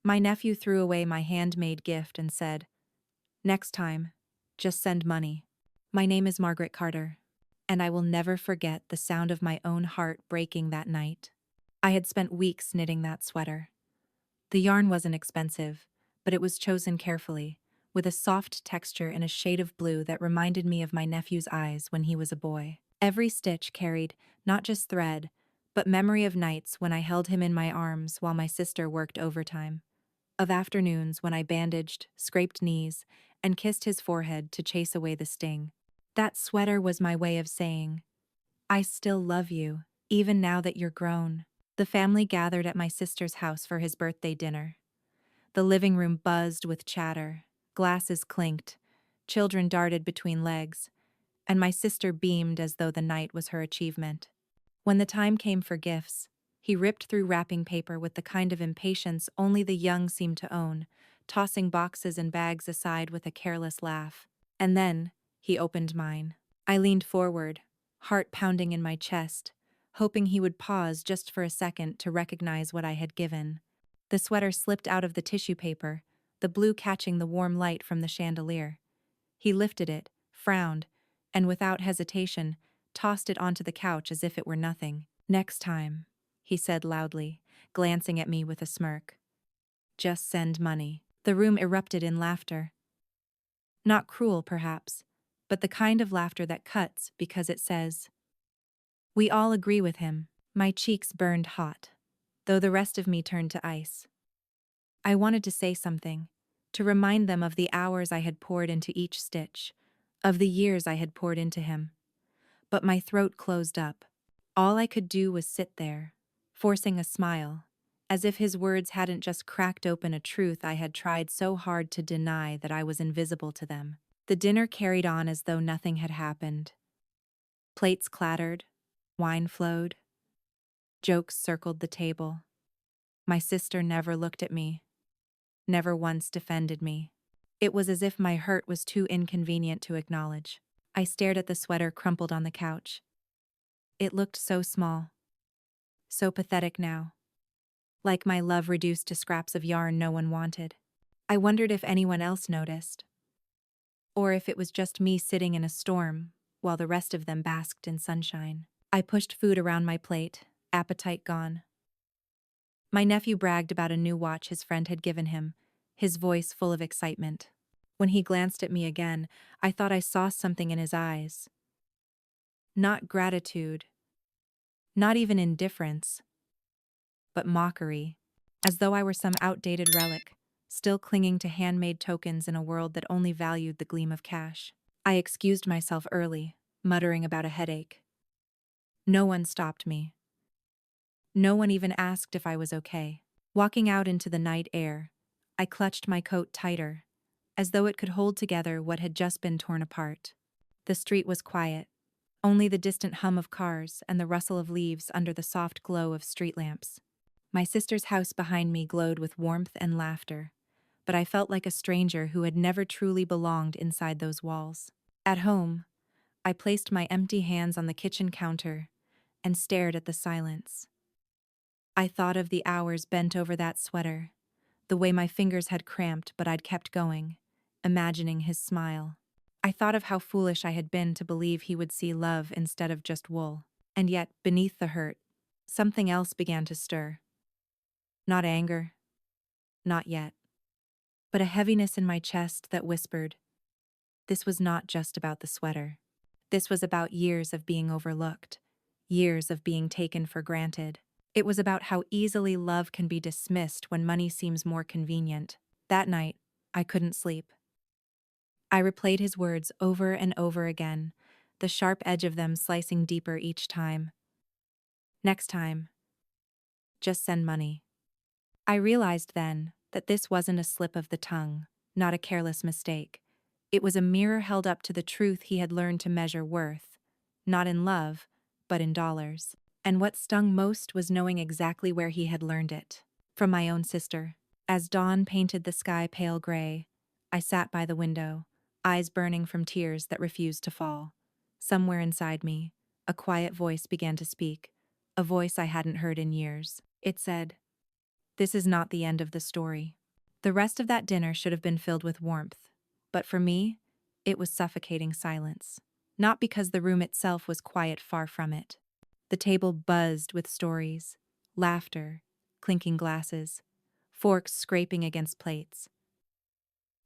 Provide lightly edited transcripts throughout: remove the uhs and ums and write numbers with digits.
My nephew threw away my handmade gift and said, "Next time, just send money." My name is Margaret Carter, and I will never forget the sound of my own heart breaking that night. I had spent weeks knitting that sweater. The yarn wasn't expensive, but it was chosen carefully, with a soft texture and a shade of blue that reminded me of my nephew's eyes when he was a boy. Every stitch carried, not just thread, but memory of nights when I held him in my arms while my sister worked overtime, of afternoons when I bandaged, scraped knees, and kissed his forehead to chase away the sting. That sweater was my way of saying, "I still love you, even now that you're grown." The family gathered at my sister's house for his birthday dinner. The living room buzzed with chatter, glasses clinked, children darted between legs, and my sister beamed as though the night was her achievement. When the time came for gifts, he ripped through wrapping paper with the kind of impatience only the young seem to own, tossing boxes and bags aside with a careless laugh. And then, he opened mine. I leaned forward, heart pounding in my chest, hoping he would pause just for a second to recognize what I had given. The sweater slipped out of the tissue paper, the blue catching the warm light from the chandelier. He lifted it, frowned, and without hesitation, tossed it onto the couch as if it were nothing. "Next time," he said loudly, glancing at me with a smirk. "Just send money." The room erupted in laughter. Not cruel, perhaps, but the kind of laughter that cuts because it says. We all agree with him. My cheeks burned hot, though the rest of me turned to ice. I wanted to say something, to remind them of the hours I had poured into each stitch, of the years I had poured into him. But my throat closed up. All I could do was sit there, forcing a smile, as if his words hadn't just cracked open a truth I had tried so hard to deny that I was invisible to them. The dinner carried on as though nothing had happened. Plates clattered, wine flowed, jokes circled the table. My sister never looked at me, never once defended me. It was as if my hurt was too inconvenient to acknowledge. I stared at the sweater crumpled on the couch. It looked so small, so pathetic now, like my love reduced to scraps of yarn no one wanted. I wondered if anyone else noticed, or if it was just me sitting in a storm while the rest of them basked in sunshine. I pushed food around my plate, appetite gone. My nephew bragged about a new watch his friend had given him, his voice full of excitement. When he glanced at me again, I thought I saw something in his eyes. Not gratitude, not even indifference, but mockery, as though I were some outdated relic, still clinging to handmade tokens in a world that only valued the gleam of cash. I excused myself early, muttering about a headache. No one stopped me. No one even asked if I was okay. Walking out into the night air, I clutched my coat tighter, as though it could hold together what had just been torn apart. The street was quiet, only the distant hum of cars and the rustle of leaves under the soft glow of street lamps. My sister's house behind me glowed with warmth and laughter, but I felt like a stranger who had never truly belonged inside those walls. At home, I placed my empty hands on the kitchen counter and stared at the silence. I thought of the hours bent over that sweater, the way my fingers had cramped but I'd kept going, imagining his smile. I thought of how foolish I had been to believe he would see love instead of just wool. And yet, beneath the hurt, something else began to stir. Not anger, not yet, but a heaviness in my chest that whispered, this was not just about the sweater. This was about years of being overlooked, years of being taken for granted. It was about how easily love can be dismissed when money seems more convenient. That night, I couldn't sleep. I replayed his words over and over again, the sharp edge of them slicing deeper each time. Next time, just send money. I realized then that this wasn't a slip of the tongue, not a careless mistake. It was a mirror held up to the truth he had learned to measure worth, not in love, but in dollars. And what stung most was knowing exactly where he had learned it. From my own sister. As dawn painted the sky pale gray, I sat by the window, eyes burning from tears that refused to fall. Somewhere inside me, a quiet voice began to speak, a voice I hadn't heard in years. It said, This is not the end of the story. The rest of that dinner should have been filled with warmth, but for me, it was suffocating silence. Not because the room itself was quiet, far from it. The table buzzed with stories, laughter, clinking glasses, forks scraping against plates.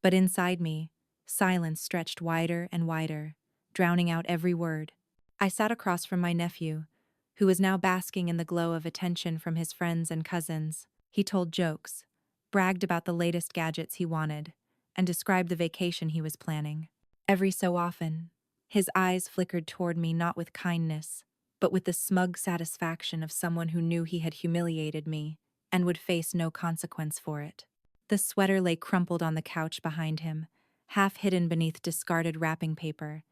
But inside me, silence stretched wider and wider, drowning out every word. I sat across from my nephew, who was now basking in the glow of attention from his friends and cousins. He told jokes, bragged about the latest gadgets he wanted, and described the vacation he was planning. Every so often, his eyes flickered toward me not with kindness, but with the smug satisfaction of someone who knew he had humiliated me and would face no consequence for it. The sweater lay crumpled on the couch behind him, half hidden beneath discarded wrapping paper.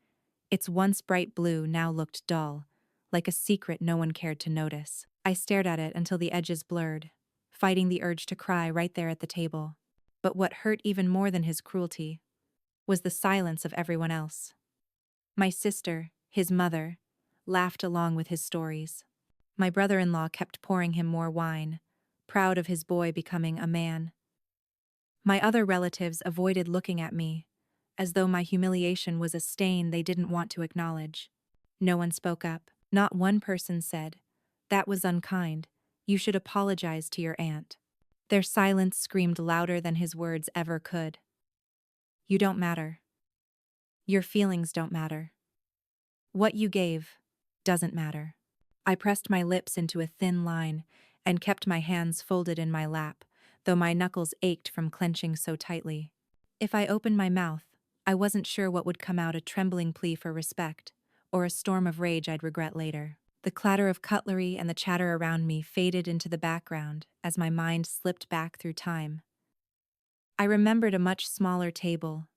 Its once bright blue now looked dull, like a secret no one cared to notice. I stared at it until the edges blurred, fighting the urge to cry right there at the table. But what hurt even more than his cruelty was the silence of everyone else. My sister, his mother, laughed along with his stories. My brother-in-law kept pouring him more wine, proud of his boy becoming a man. My other relatives avoided looking at me, as though my humiliation was a stain they didn't want to acknowledge. No one spoke up. Not one person said, "That was unkind. You should apologize to your aunt." Their silence screamed louder than his words ever could. You don't matter. Your feelings don't matter. What you gave doesn't matter. I pressed my lips into a thin line and kept my hands folded in my lap, though my knuckles ached from clenching so tightly. If I opened my mouth, I wasn't sure what would come out, a trembling plea for respect, or a storm of rage I'd regret later. The clatter of cutlery and the chatter around me faded into the background as my mind slipped back through time. I remembered a much smaller table,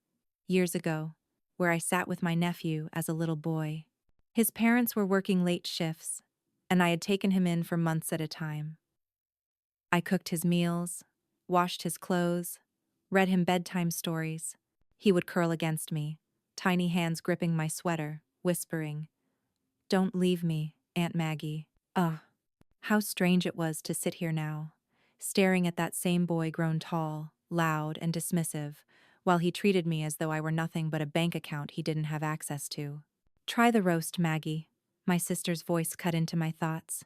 years ago, where I sat with my nephew as a little boy. His parents were working late shifts, and I had taken him in for months at a time. I cooked his meals, washed his clothes, read him bedtime stories. He would curl against me, tiny hands gripping my sweater, whispering, "Don't leave me, Aunt Maggie." Ugh, how strange it was to sit here now, staring at that same boy grown tall, loud, and dismissive, while he treated me as though I were nothing but a bank account he didn't have access to. "Try the roast, Maggie." My sister's voice cut into my thoughts.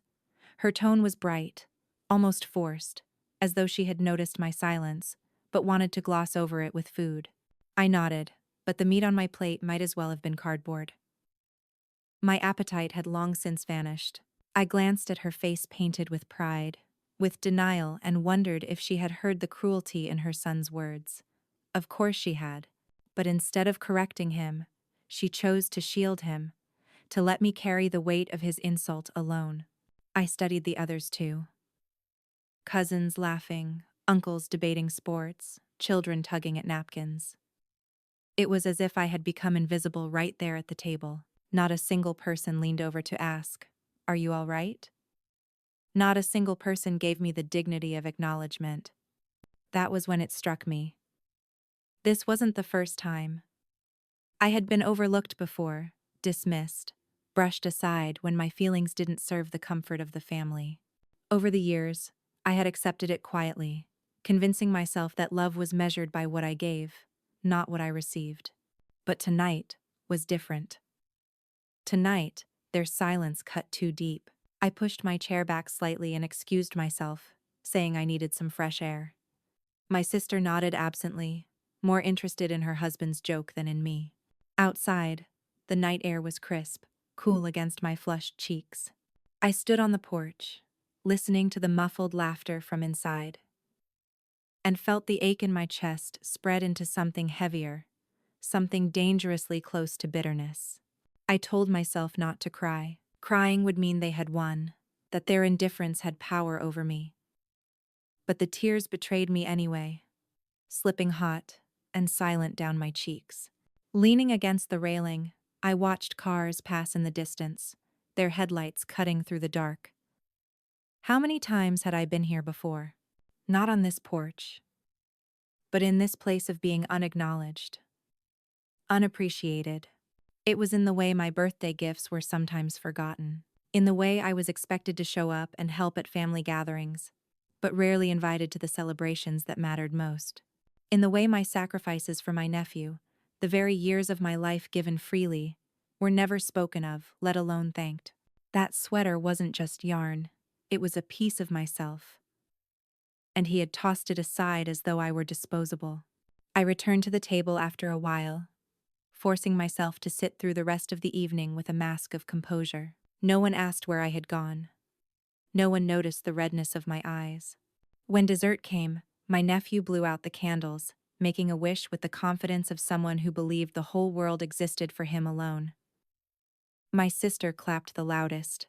Her tone was bright, almost forced, as though she had noticed my silence, but wanted to gloss over it with food. I nodded, but the meat on my plate might as well have been cardboard. My appetite had long since vanished. I glanced at her face painted with pride, with denial, and wondered if she had heard the cruelty in her son's words. Of course she had, but instead of correcting him, she chose to shield him, to let me carry the weight of his insult alone. I studied the others too. Cousins laughing, uncles debating sports, children tugging at napkins. It was as if I had become invisible right there at the table. Not a single person leaned over to ask, "Are you all right?" Not a single person gave me the dignity of acknowledgement. That was when it struck me. This wasn't the first time. I had been overlooked before, dismissed, brushed aside when my feelings didn't serve the comfort of the family. Over the years, I had accepted it quietly, convincing myself that love was measured by what I gave, not what I received. But tonight was different. Tonight, their silence cut too deep. I pushed my chair back slightly and excused myself, saying I needed some fresh air. My sister nodded absently, more interested in her husband's joke than in me. Outside, the night air was crisp, cool against my flushed cheeks. I stood on the porch, listening to the muffled laughter from inside, and felt the ache in my chest spread into something heavier, something dangerously close to bitterness. I told myself not to cry. Crying would mean they had won, that their indifference had power over me. But the tears betrayed me anyway, slipping hot and silent down my cheeks. Leaning against the railing, I watched cars pass in the distance, their headlights cutting through the dark. How many times had I been here before? Not on this porch, but in this place of being unacknowledged, unappreciated. It was in the way my birthday gifts were sometimes forgotten, in the way I was expected to show up and help at family gatherings, but rarely invited to the celebrations that mattered most. In the way my sacrifices for my nephew, the very years of my life given freely, were never spoken of, let alone thanked. That sweater wasn't just yarn, it was a piece of myself, and he had tossed it aside as though I were disposable. I returned to the table after a while, forcing myself to sit through the rest of the evening with a mask of composure. No one asked where I had gone. No one noticed the redness of my eyes. When dessert came, my nephew blew out the candles, making a wish with the confidence of someone who believed the whole world existed for him alone. My sister clapped the loudest.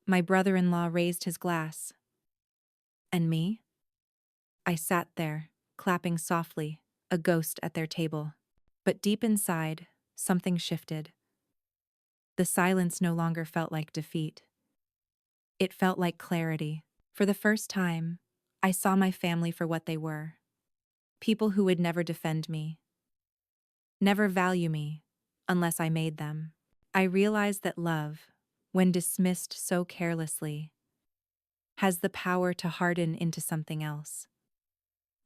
My brother-in-law raised his glass. And me? I sat there, clapping softly, a ghost at their table. But deep inside, something shifted. The silence no longer felt like defeat. It felt like clarity. For the first time, I saw my family for what they were. People who would never defend me, never value me, unless I made them. I realized that love, when dismissed so carelessly, has the power to harden into something else.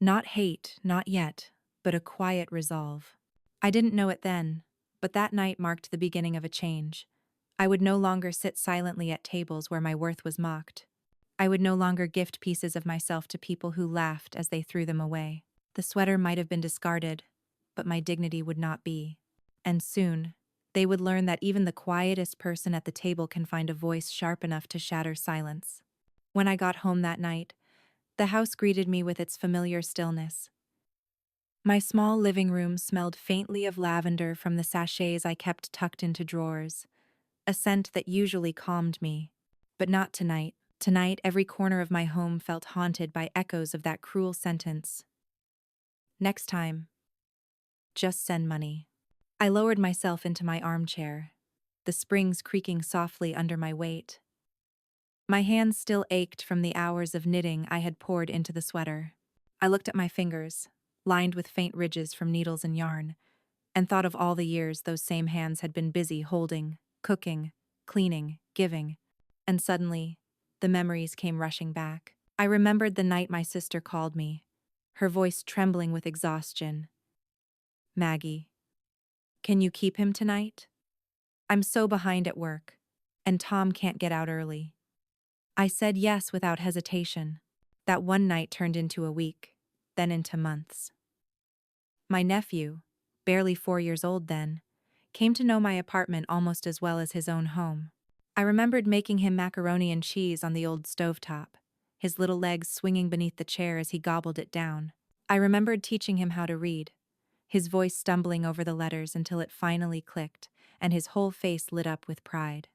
Not hate, not yet, but a quiet resolve. I didn't know it then, but that night marked the beginning of a change. I would no longer sit silently at tables where my worth was mocked. I would no longer gift pieces of myself to people who laughed as they threw them away. The sweater might have been discarded, but my dignity would not be. And soon, they would learn that even the quietest person at the table can find a voice sharp enough to shatter silence. When I got home that night, the house greeted me with its familiar stillness. My small living room smelled faintly of lavender from the sachets I kept tucked into drawers, a scent that usually calmed me. But not tonight. Tonight, every corner of my home felt haunted by echoes of that cruel sentence. Next time, just send money. I lowered myself into my armchair, the springs creaking softly under my weight. My hands still ached from the hours of knitting I had poured into the sweater. I looked at my fingers, lined with faint ridges from needles and yarn, and thought of all the years those same hands had been busy holding, cooking, cleaning, giving. And suddenly, the memories came rushing back. I remembered the night my sister called me, her voice trembling with exhaustion. Maggie, can you keep him tonight? I'm so behind at work, and Tom can't get out early. I said yes without hesitation. That one night turned into a week, then into months. My nephew, barely 4 years old then, came to know my apartment almost as well as his own home. I remembered making him macaroni and cheese on the old stovetop, his little legs swinging beneath the chair as he gobbled it down. I remembered teaching him how to read, his voice stumbling over the letters until it finally clicked, and his whole face lit up with pride.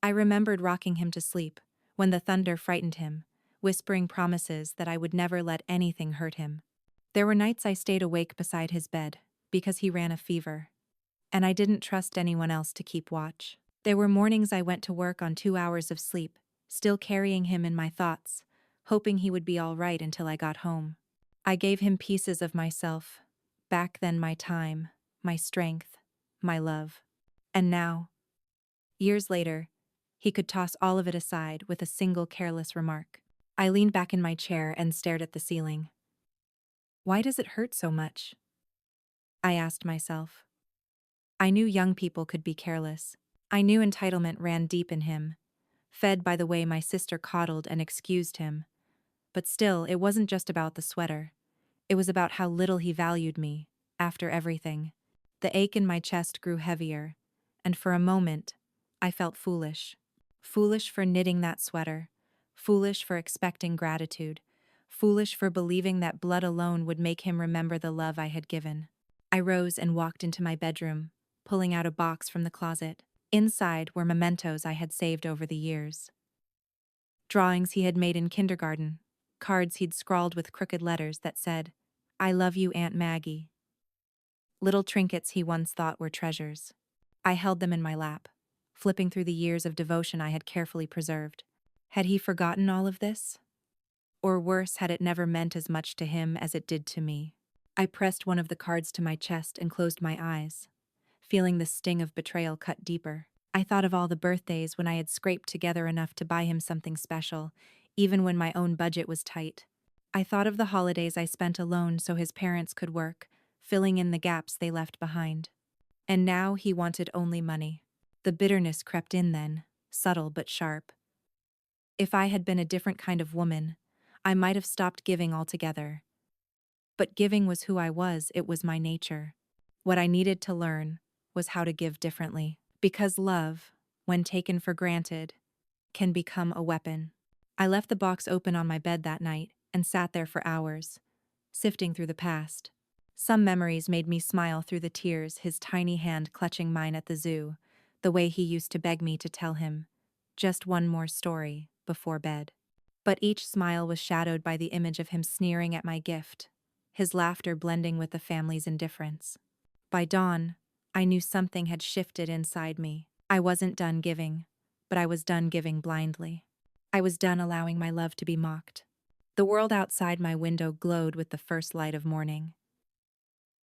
I remembered rocking him to sleep, when the thunder frightened him, whispering promises that I would never let anything hurt him. There were nights I stayed awake beside his bed, because he ran a fever, and I didn't trust anyone else to keep watch. There were mornings I went to work on 2 hours of sleep, still carrying him in my thoughts, hoping he would be all right until I got home. I gave him pieces of myself, back then my time, my strength, my love. And now, years later, he could toss all of it aside with a single careless remark. I leaned back in my chair and stared at the ceiling. Why does it hurt so much? I asked myself. I knew young people could be careless. I knew entitlement ran deep in him, fed by the way my sister coddled and excused him. But still, it wasn't just about the sweater. It was about how little he valued me, after everything. The ache in my chest grew heavier, and for a moment, I felt foolish. Foolish for knitting that sweater, foolish for expecting gratitude, foolish for believing that blood alone would make him remember the love I had given. I rose and walked into my bedroom, pulling out a box from the closet. Inside were mementos I had saved over the years. Drawings he had made in kindergarten, cards he'd scrawled with crooked letters that said, "I love you, Aunt Maggie." Little trinkets he once thought were treasures. I held them in my lap, flipping through the years of devotion I had carefully preserved. Had he forgotten all of this? Or worse, had it never meant as much to him as it did to me? I pressed one of the cards to my chest and closed my eyes, feeling the sting of betrayal cut deeper. I thought of all the birthdays when I had scraped together enough to buy him something special, even when my own budget was tight. I thought of the holidays I spent alone so his parents could work, filling in the gaps they left behind. And now he wanted only money. The bitterness crept in then, subtle but sharp. If I had been a different kind of woman, I might have stopped giving altogether. But giving was who I was, it was my nature. What I needed to learn was how to give differently. Because love, when taken for granted, can become a weapon. I left the box open on my bed that night and sat there for hours, sifting through the past. Some memories made me smile through the tears, his tiny hand clutching mine at the zoo, the way he used to beg me to tell him just one more story before bed. But each smile was shadowed by the image of him sneering at my gift, his laughter blending with the family's indifference. By dawn, I knew something had shifted inside me. I wasn't done giving, but I was done giving blindly. I was done allowing my love to be mocked. The world outside my window glowed with the first light of morning.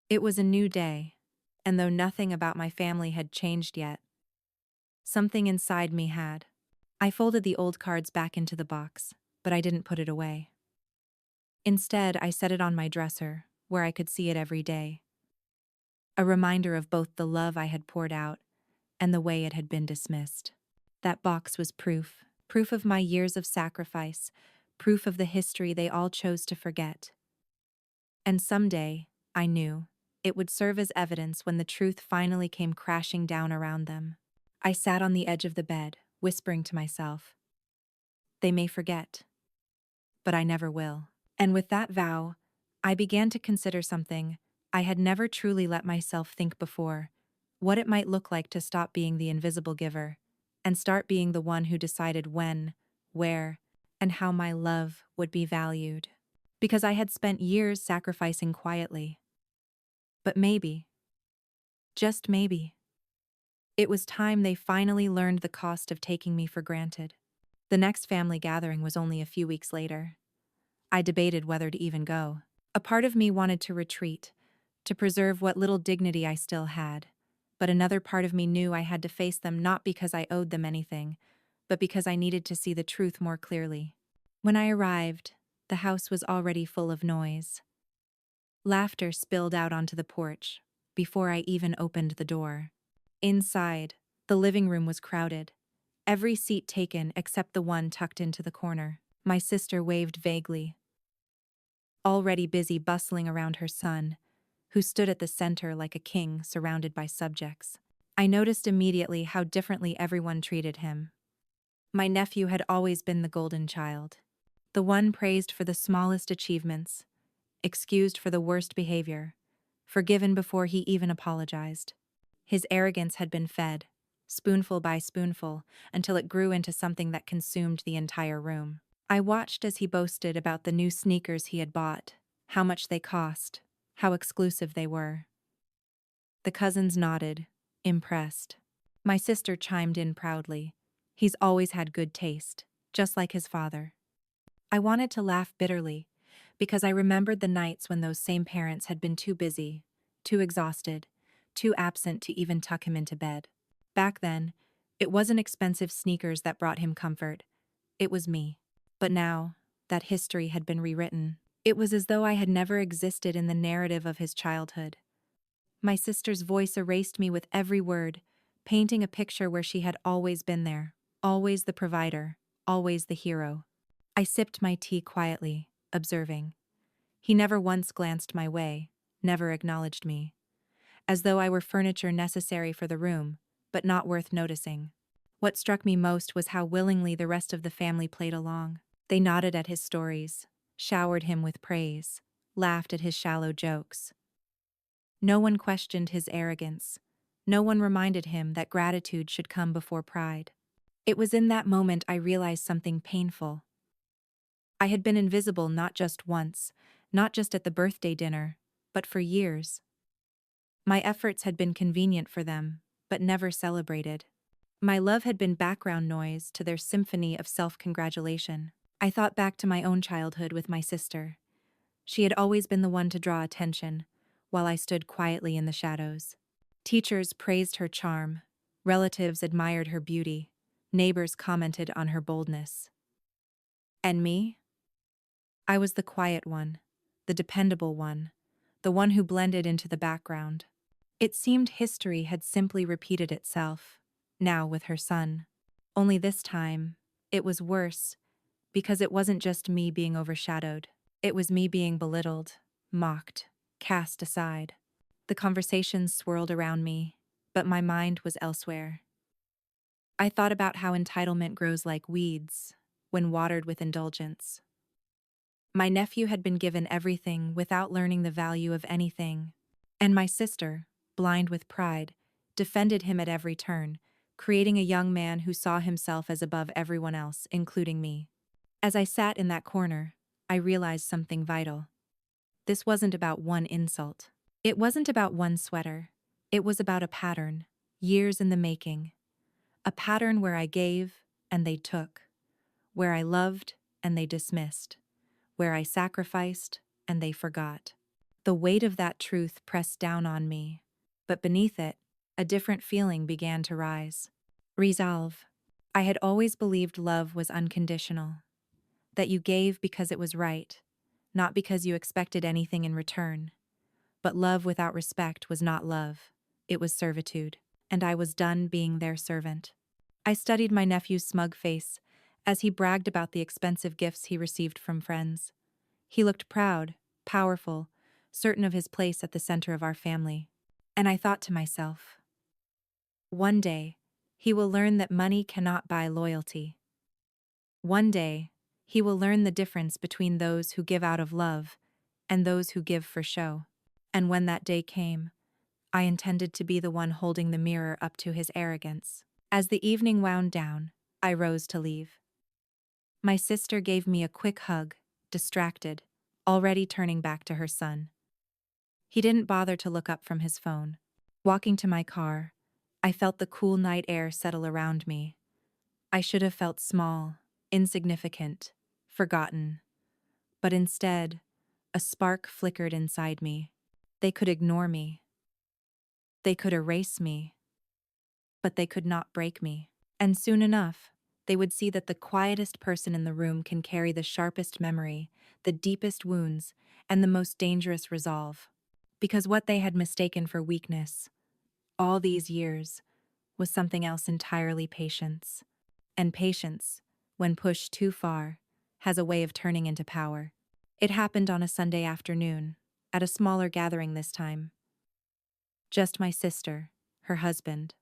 It was a new day, and though nothing about my family had changed yet, something inside me had. I folded the old cards back into the box, but I didn't put it away. Instead, I set it on my dresser, where I could see it every day. A reminder of both the love I had poured out and the way it had been dismissed. That box was proof of my years of sacrifice, proof of the history they all chose to forget. And someday, I knew, it would serve as evidence when the truth finally came crashing down around them. I sat on the edge of the bed, whispering to myself, "They may forget, but I never will." And with that vow, I began to consider something I had never truly let myself think before: what it might look like to stop being the invisible giver and start being the one who decided when, where, and how my love would be valued. Because I had spent years sacrificing quietly. But maybe, just maybe, it was time they finally learned the cost of taking me for granted. The next family gathering was only a few weeks later. I debated whether to even go. A part of me wanted to retreat, to preserve what little dignity I still had, but another part of me knew I had to face them not because I owed them anything, but because I needed to see the truth more clearly. When I arrived, the house was already full of noise. Laughter spilled out onto the porch before I even opened the door. Inside, the living room was crowded, every seat taken except the one tucked into the corner. My sister waved vaguely, already busy bustling around her son, who stood at the center like a king surrounded by subjects. I noticed immediately how differently everyone treated him. My nephew had always been the golden child, the one praised for the smallest achievements, excused for the worst behavior, forgiven before he even apologized. His arrogance had been fed, spoonful by spoonful, until it grew into something that consumed the entire room. I watched as he boasted about the new sneakers he had bought, how much they cost, how exclusive they were. The cousins nodded, impressed. My sister chimed in proudly. He's always had good taste, just like his father. I wanted to laugh bitterly, because I remembered the nights when those same parents had been too busy, too exhausted, too absent to even tuck him into bed. Back then, it wasn't expensive sneakers that brought him comfort. It was me. But now, that history had been rewritten. It was as though I had never existed in the narrative of his childhood. My sister's voice erased me with every word, painting a picture where she had always been there, always the provider, always the hero. I sipped my tea quietly, observing. He never once glanced my way, never acknowledged me, as though I were furniture necessary for the room, but not worth noticing. What struck me most was how willingly the rest of the family played along. They nodded at his stories, showered him with praise, laughed at his shallow jokes. No one questioned his arrogance. No one reminded him that gratitude should come before pride. It was in that moment I realized something painful. I had been invisible not just once, not just at the birthday dinner, but for years. My efforts had been convenient for them, but never celebrated. My love had been background noise to their symphony of self-congratulation. I thought back to my own childhood with my sister. She had always been the one to draw attention, while I stood quietly in the shadows. Teachers praised her charm, relatives admired her beauty, neighbors commented on her boldness. And me? I was the quiet one, the dependable one, the one who blended into the background. It seemed history had simply repeated itself, now with her son. Only this time, it was worse, because it wasn't just me being overshadowed. It was me being belittled, mocked, cast aside. The conversations swirled around me, but my mind was elsewhere. I thought about how entitlement grows like weeds when watered with indulgence. My nephew had been given everything without learning the value of anything, and my sister, blind with pride, defended him at every turn, creating a young man who saw himself as above everyone else, including me. As I sat in that corner, I realized something vital. This wasn't about one insult. It wasn't about one sweater. It was about a pattern, years in the making. A pattern where I gave and they took, where I loved and they dismissed, where I sacrificed and they forgot. The weight of that truth pressed down on me, but beneath it, a different feeling began to rise. Resolve. I had always believed love was unconditional, that you gave because it was right, not because you expected anything in return. But love without respect was not love, it was servitude, and I was done being their servant. I studied my nephew's smug face as he bragged about the expensive gifts he received from friends. He looked proud, powerful, certain of his place at the center of our family. And I thought to myself, one day, he will learn that money cannot buy loyalty. One day, he will learn the difference between those who give out of love and those who give for show. And when that day came, I intended to be the one holding the mirror up to his arrogance. As the evening wound down, I rose to leave. My sister gave me a quick hug, distracted, already turning back to her son. He didn't bother to look up from his phone. Walking to my car, I felt the cool night air settle around me. I should have felt small, insignificant, forgotten. But instead, a spark flickered inside me. They could ignore me. They could erase me. But they could not break me. And soon enough, they would see that the quietest person in the room can carry the sharpest memory, the deepest wounds, and the most dangerous resolve. Because what they had mistaken for weakness, all these years, was something else entirely: patience. And patience, when pushed too far, has a way of turning into power. It happened on a Sunday afternoon, at a smaller gathering this time. Just my sister, her husband,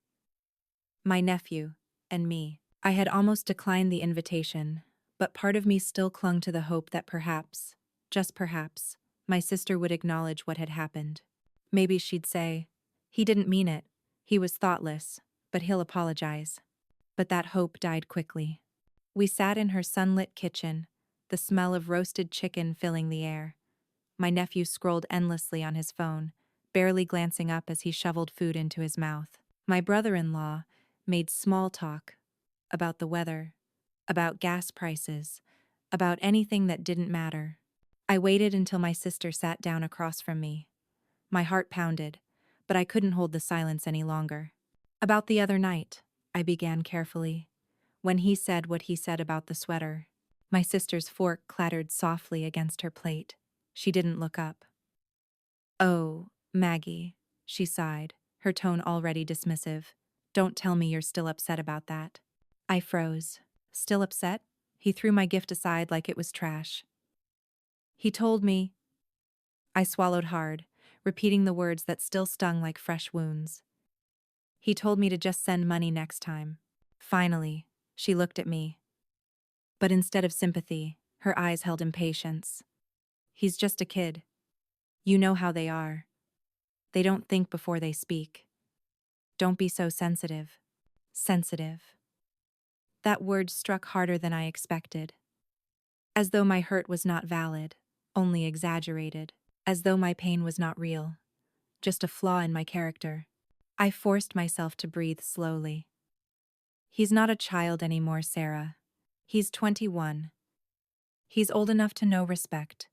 my nephew, and me. I had almost declined the invitation, but part of me still clung to the hope that perhaps, just perhaps, my sister would acknowledge what had happened. Maybe she'd say, "He didn't mean it. He was thoughtless, but he'll apologize." But that hope died quickly. We sat in her sunlit kitchen, the smell of roasted chicken filling the air. My nephew scrolled endlessly on his phone, barely glancing up as he shoveled food into his mouth. My brother-in-law made small talk about the weather, about gas prices, about anything that didn't matter. I waited until my sister sat down across from me. My heart pounded, but I couldn't hold the silence any longer. "About the other night," I began carefully, "when he said what he said about the sweater." My sister's fork clattered softly against her plate. She didn't look up. "Oh, Maggie," she sighed, her tone already dismissive. "Don't tell me you're still upset about that." I froze. Still upset? He threw my gift aside like it was trash. "He told me—" I swallowed hard, repeating the words that still stung like fresh wounds. "He told me to just send money next time." Finally, she looked at me. But instead of sympathy, her eyes held impatience. "He's just a kid. You know how they are. They don't think before they speak. Don't be so sensitive." Sensitive. That word struck harder than I expected. As though my hurt was not valid, only exaggerated. As though my pain was not real, just a flaw in my character. I forced myself to breathe slowly. "He's not a child anymore, Sarah. He's 21. He's old enough to know respect.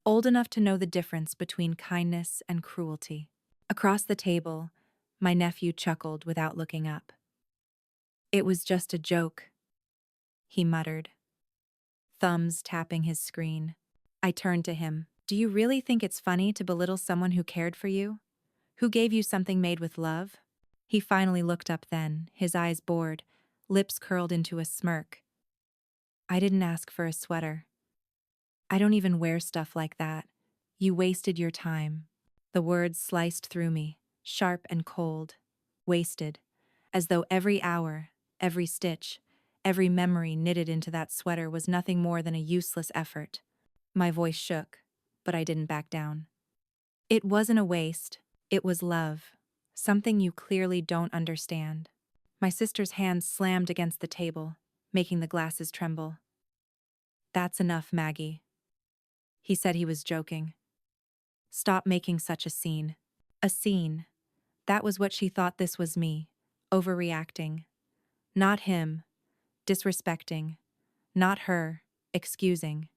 Old enough to know the difference between kindness and cruelty." Across the table, my nephew chuckled without looking up. "It was just a joke," he muttered. thumbs tapping his screen. I turned to him. Do you really think it's funny to belittle someone who cared for you? Who gave you something made with love? He finally looked up then, his eyes bored, lips curled into a smirk. I didn't ask for a sweater. I don't even wear stuff like that. You wasted your time. The words sliced through me, sharp and cold. Wasted. As though every hour, every stitch, every memory knitted into that sweater was nothing more than a useless effort. My voice shook, but I didn't back down. It wasn't a waste, it was love. Something you clearly don't understand. My sister's hand slammed against the table, making the glasses tremble. That's enough, Maggie. He said he was joking. Stop making such a scene. A scene. That was what she thought this was me. Overreacting. Not him. Disrespecting. Not her. Excusing.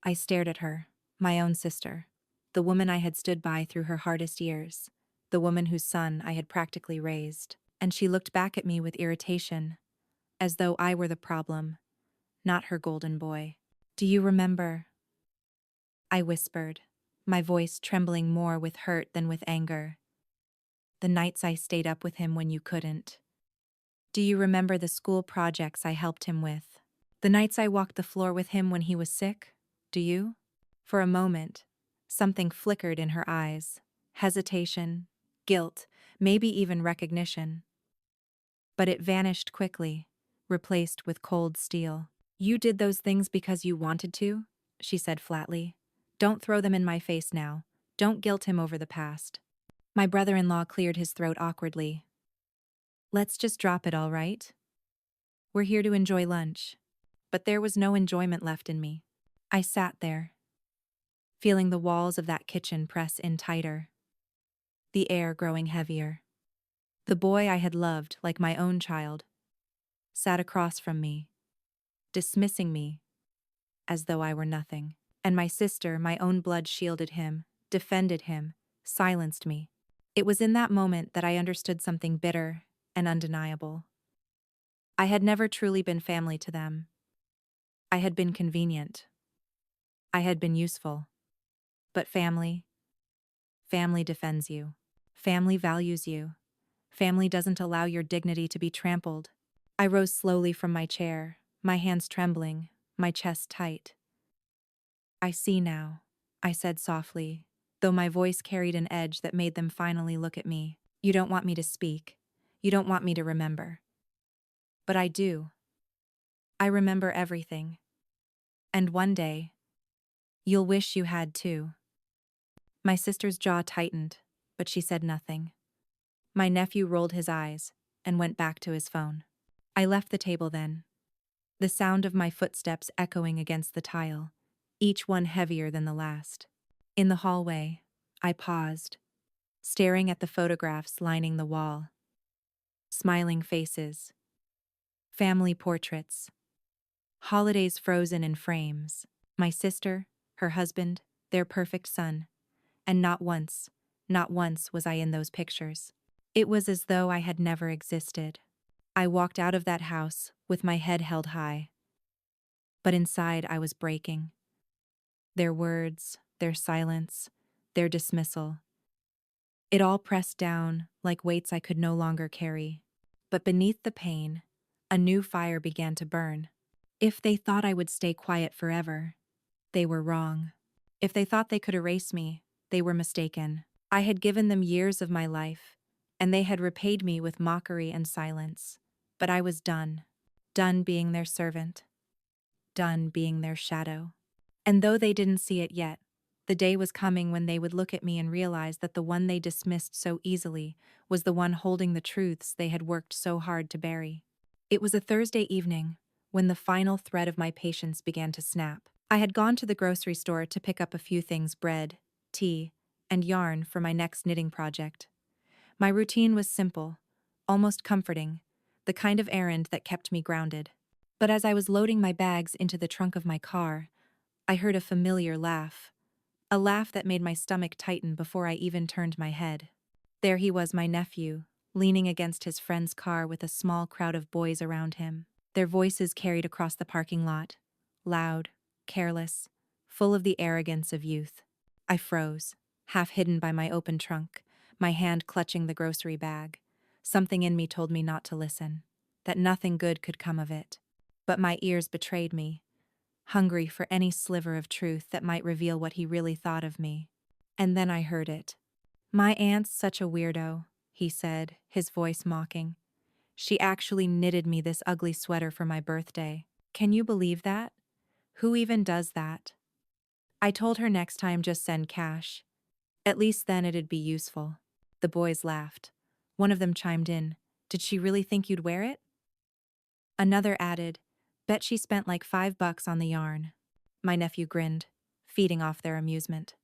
I stared at her. My own sister. The woman I had stood by through her hardest years. The woman whose son I had practically raised. And she looked back at me with irritation, as though I were the problem, not her golden boy. Do you remember? I whispered, my voice trembling more with hurt than with anger. The nights I stayed up with him when you couldn't. Do you remember the school projects I helped him with? The nights I walked the floor with him when he was sick? Do you? For a moment, something flickered in her eyes. Hesitation, guilt, maybe even recognition. But it vanished quickly, replaced with cold steel. You did those things because you wanted to? She said flatly. Don't throw them in my face now. Don't guilt him over the past. My brother-in-law cleared his throat awkwardly. Let's just drop it, all right? We're here to enjoy lunch. But there was no enjoyment left in me. I sat there, feeling the walls of that kitchen press in tighter, the air growing heavier. The boy I had loved like my own child sat across from me, dismissing me as though I were nothing. And my sister, my own blood, shielded him, defended him, silenced me. It was in that moment that I understood something bitter and undeniable. I had never truly been family to them. I had been convenient. I had been useful. But family defends you. Family values you. Family doesn't allow your dignity to be trampled. I rose slowly from my chair, my hands trembling, my chest tight. I see now, I said softly, though my voice carried an edge that made them finally look at me. You don't want me to speak. You don't want me to remember. But I do. I remember everything. And one day, you'll wish you had too. My sister's jaw tightened, but she said nothing. My nephew rolled his eyes and went back to his phone. I left the table then, the sound of my footsteps echoing against the tile, each one heavier than the last. In the hallway, I paused, staring at the photographs lining the wall. Smiling faces, family portraits, holidays frozen in frames, my sister, her husband, their perfect son. And not once was I in those pictures. It was as though I had never existed. I walked out of that house with my head held high. But inside I was breaking. Their words, their silence, their dismissal. It all pressed down like weights I could no longer carry. But beneath the pain, a new fire began to burn. If they thought I would stay quiet forever, they were wrong. If they thought they could erase me, they were mistaken. I had given them years of my life, and they had repaid me with mockery and silence. But I was done. Done being their servant. Done being their shadow. And though they didn't see it yet, the day was coming when they would look at me and realize that the one they dismissed so easily was the one holding the truths they had worked so hard to bury. It was a Thursday evening when the final thread of my patience began to snap. I had gone to the grocery store to pick up a few things: bread, tea, and yarn for my next knitting project. My routine was simple, almost comforting, the kind of errand that kept me grounded. But as I was loading my bags into the trunk of my car, I heard a familiar laugh, a laugh that made my stomach tighten before I even turned my head. There he was, my nephew, leaning against his friend's car with a small crowd of boys around him. Their voices carried across the parking lot, loud, careless, full of the arrogance of youth. I froze, half hidden by my open trunk, my hand clutching the grocery bag. Something in me told me not to listen, that nothing good could come of it. But my ears betrayed me, hungry for any sliver of truth that might reveal what he really thought of me. And then I heard it. "My aunt's such a weirdo," he said, his voice mocking. "She actually knitted me this ugly sweater for my birthday. Can you believe that? Who even does that?" I told her next time just send cash. At least then it'd be useful. The boys laughed. One of them chimed in. "Did she really think you'd wear it?" Another added, "Bet she spent like $5 on the yarn." My nephew grinned, feeding off their amusement.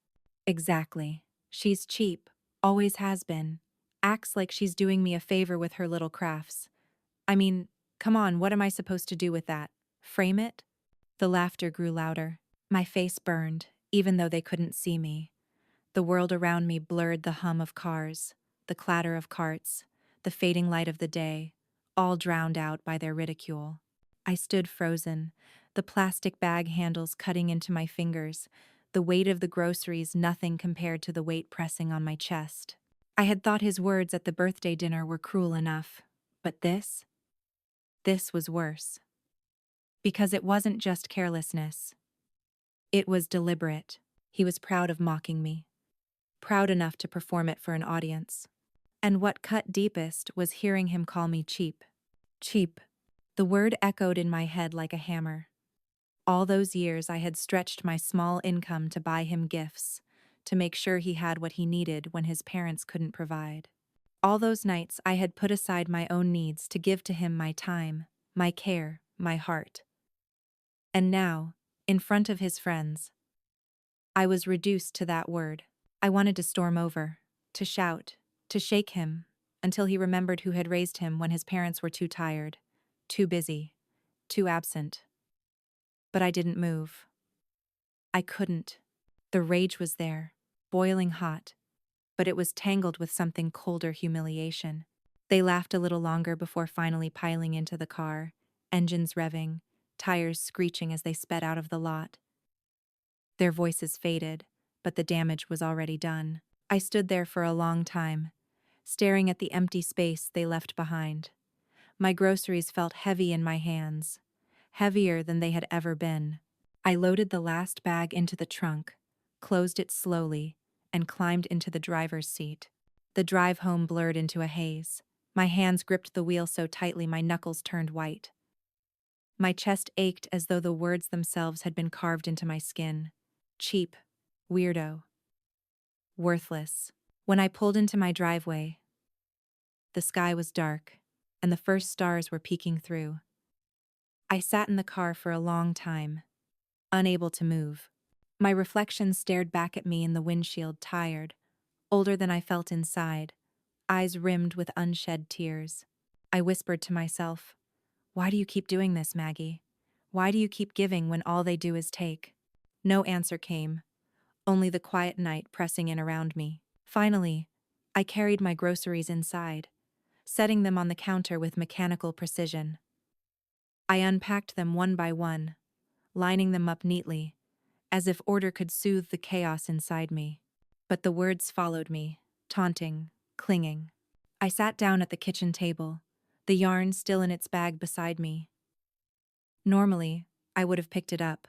"Exactly. She's cheap. Always has been. Acts like she's doing me a favor with her little crafts. I mean, come on, what am I supposed to do with that? Frame it?" The laughter grew louder. My face burned, even though they couldn't see me. The world around me blurred the hum of cars, the clatter of carts, the fading light of the day, all drowned out by their ridicule. I stood frozen, the plastic bag handles cutting into my fingers, the weight of the groceries nothing compared to the weight pressing on my chest. I had thought his words at the birthday dinner were cruel enough, but this was worse. Because it wasn't just carelessness. It was deliberate. He was proud of mocking me, proud enough to perform it for an audience. And what cut deepest was hearing him call me cheap. Cheap. The word echoed in my head like a hammer. All those years I had stretched my small income to buy him gifts, to make sure he had what he needed when his parents couldn't provide. All those nights I had put aside my own needs to give to him my time, my care, my heart. And now, in front of his friends, I was reduced to that word. I wanted to storm over, to shout, to shake him, until he remembered who had raised him when his parents were too tired, too busy, too absent. But I didn't move. I couldn't. The rage was there, boiling hot, but it was tangled with something colder: humiliation. They laughed a little longer before finally piling into the car, engines revving, tires screeching as they sped out of the lot. Their voices faded, but the damage was already done. I stood there for a long time, staring at the empty space they left behind. My groceries felt heavy in my hands, heavier than they had ever been. I loaded the last bag into the trunk, closed it slowly, and climbed into the driver's seat. The drive home blurred into a haze. My hands gripped the wheel so tightly my knuckles turned white. My chest ached as though the words themselves had been carved into my skin. Cheap, weirdo, worthless. When I pulled into my driveway, the sky was dark, and the first stars were peeking through. I sat in the car for a long time, unable to move. My reflection stared back at me in the windshield, tired, older than I felt inside, eyes rimmed with unshed tears. I whispered to myself, "Why do you keep doing this, Maggie? Why do you keep giving when all they do is take?" No answer came, only the quiet night pressing in around me. Finally, I carried my groceries inside, setting them on the counter with mechanical precision. I unpacked them one by one, lining them up neatly, as if order could soothe the chaos inside me. But the words followed me, taunting, clinging. I sat down at the kitchen table, the yarn still in its bag beside me. Normally, I would have picked it up,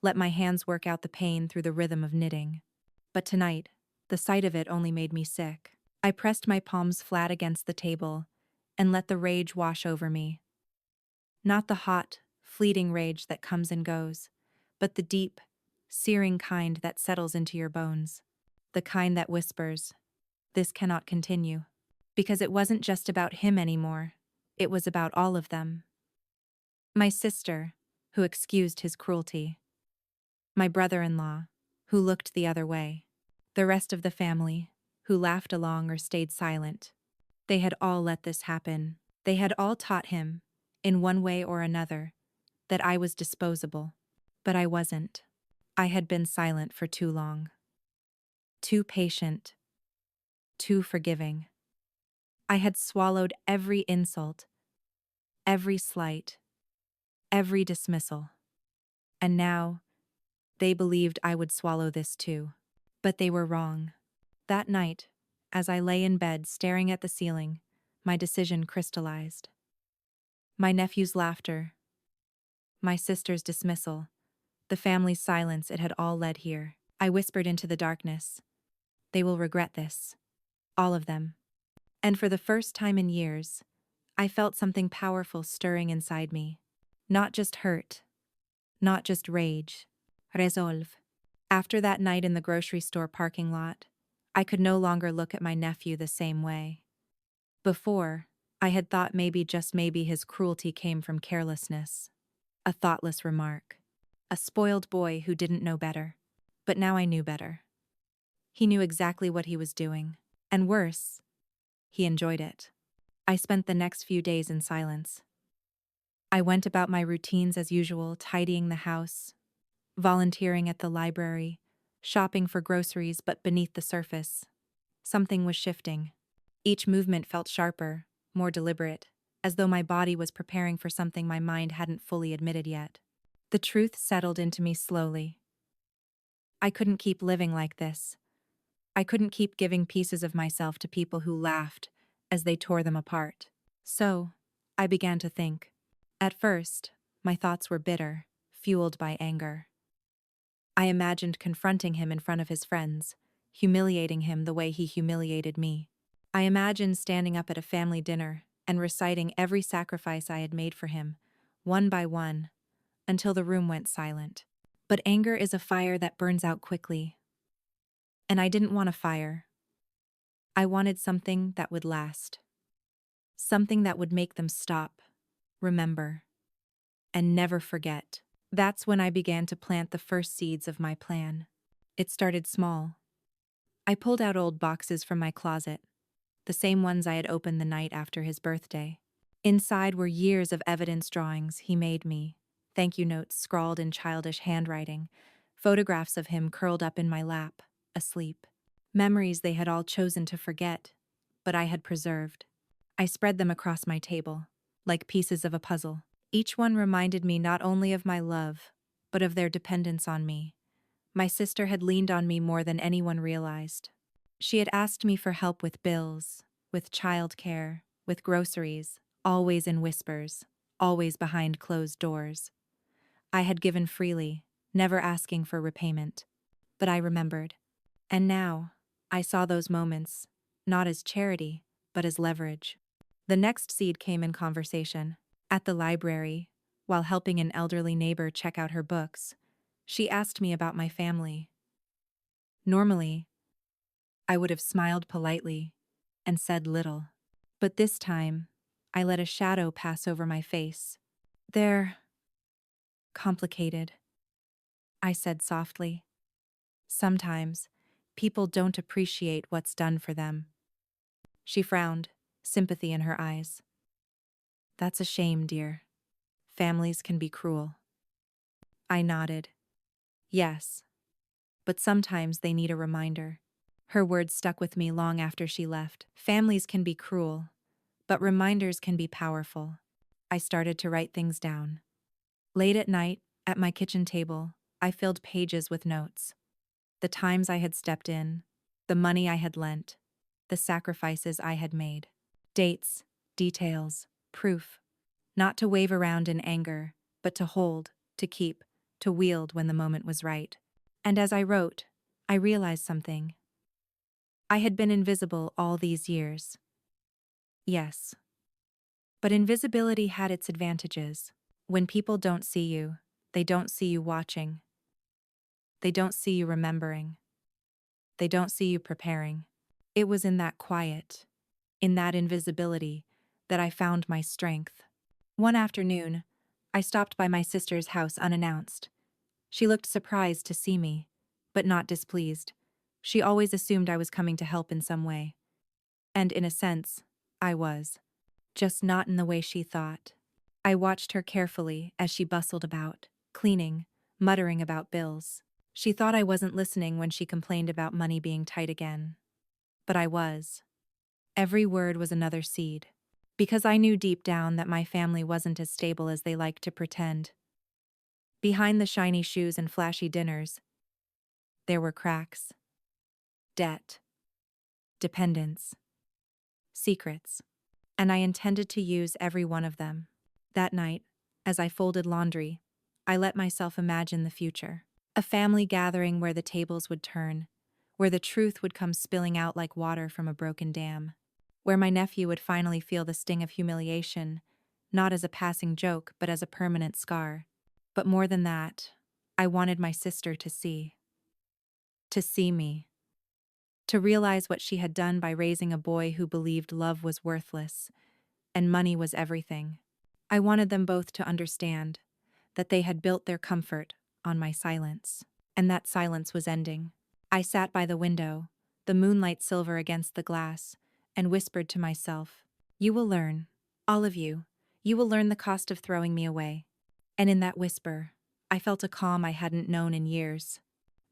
let my hands work out the pain through the rhythm of knitting. But tonight, the sight of it only made me sick. I pressed my palms flat against the table and let the rage wash over me. Not the hot, fleeting rage that comes and goes, but the deep, searing kind that settles into your bones. The kind that whispers, "This cannot continue." Because it wasn't just about him anymore. It was about all of them. My sister, who excused his cruelty. My brother-in-law, who looked the other way. The rest of the family, who laughed along or stayed silent. They had all let this happen. They had all taught him, in one way or another, that I was disposable. But I wasn't. I had been silent for too long. Too patient. Too forgiving. I had swallowed every insult, every slight, every dismissal. And now, They believed I would swallow this too. But they were wrong. That night, as I lay in bed staring at the ceiling, my decision crystallized. My nephew's laughter, my sister's dismissal, the family's silence, it had all led here. I whispered into the darkness. They will regret this. All of them. And for the first time in years, I felt something powerful stirring inside me. Not just hurt, not just rage. Resolve. After that night in the grocery store parking lot, I could no longer look at my nephew the same way. Before, I had thought maybe, just maybe, his cruelty came from carelessness. A thoughtless remark. A spoiled boy who didn't know better. But now I knew better. He knew exactly what he was doing. And worse, he enjoyed it. I spent the next few days in silence. I went about my routines as usual, tidying the house, volunteering at the library, shopping for groceries, but beneath the surface, something was shifting. Each movement felt sharper, more deliberate, as though my body was preparing for something my mind hadn't fully admitted yet. The truth settled into me slowly. I couldn't keep living like this. I couldn't keep giving pieces of myself to people who laughed as they tore them apart. So, I began to think. At first, my thoughts were bitter, fueled by anger. I imagined confronting him in front of his friends, humiliating him the way he humiliated me. I imagined standing up at a family dinner and reciting every sacrifice I had made for him, one by one, until the room went silent. But anger is a fire that burns out quickly. And I didn't want a fire. I wanted something that would last. Something that would make them stop, remember, and never forget. That's when I began to plant the first seeds of my plan. It started small. I pulled out old boxes from my closet, the same ones I had opened the night after his birthday. Inside were years of evidence drawings he made me, thank you notes scrawled in childish handwriting, photographs of him curled up in my lap, asleep. Memories they had all chosen to forget, but I had preserved. I spread them across my table, like pieces of a puzzle. Each one reminded me not only of my love, but of their dependence on me. My sister had leaned on me more than anyone realized. She had asked me for help with bills, with childcare, with groceries, always in whispers, always behind closed doors. I had given freely, never asking for repayment. But I remembered. And now, I saw those moments, not as charity, but as leverage. The next seed came in conversation. At the library, while helping an elderly neighbor check out her books, she asked me about my family. Normally, I would have smiled politely and said little. But this time, I let a shadow pass over my face. They're complicated, I said softly. Sometimes, people don't appreciate what's done for them. She frowned, sympathy in her eyes. That's a shame, dear. Families can be cruel. I nodded. Yes, but sometimes they need a reminder. Her words stuck with me long after she left. Families can be cruel, but reminders can be powerful. I started to write things down. Late at night, at my kitchen table, I filled pages with notes. The times I had stepped in, the money I had lent, the sacrifices I had made. Dates, details, proof. Not to wave around in anger, but to hold, to keep, to wield when the moment was right. And as I wrote, I realized something. I had been invisible all these years. Yes. But invisibility had its advantages. When people don't see you, they don't see you watching. They don't see you remembering. They don't see you preparing. It was in that quiet, in that invisibility, that I found my strength. One afternoon, I stopped by my sister's house unannounced. She looked surprised to see me, but not displeased. She always assumed I was coming to help in some way. And in a sense, I was. Just not in the way she thought. I watched her carefully as she bustled about, cleaning, muttering about bills. She thought I wasn't listening when she complained about money being tight again. But I was. Every word was another seed. Because I knew deep down that my family wasn't as stable as they liked to pretend. Behind the shiny shoes and flashy dinners, there were cracks, debt, dependence, secrets, and I intended to use every one of them. That night, as I folded laundry, I let myself imagine the future. A family gathering where the tables would turn, where the truth would come spilling out like water from a broken dam, where my nephew would finally feel the sting of humiliation, not as a passing joke but as a permanent scar. But more than that, I wanted my sister to see me, to realize what she had done by raising a boy who believed love was worthless and money was everything. I wanted them both to understand that they had built their comfort on my silence, and that silence was ending. I sat by the window, the moonlight silver against the glass, and whispered to myself, "You will learn, all of you, you will learn the cost of throwing me away." And in that whisper, I felt a calm I hadn't known in years.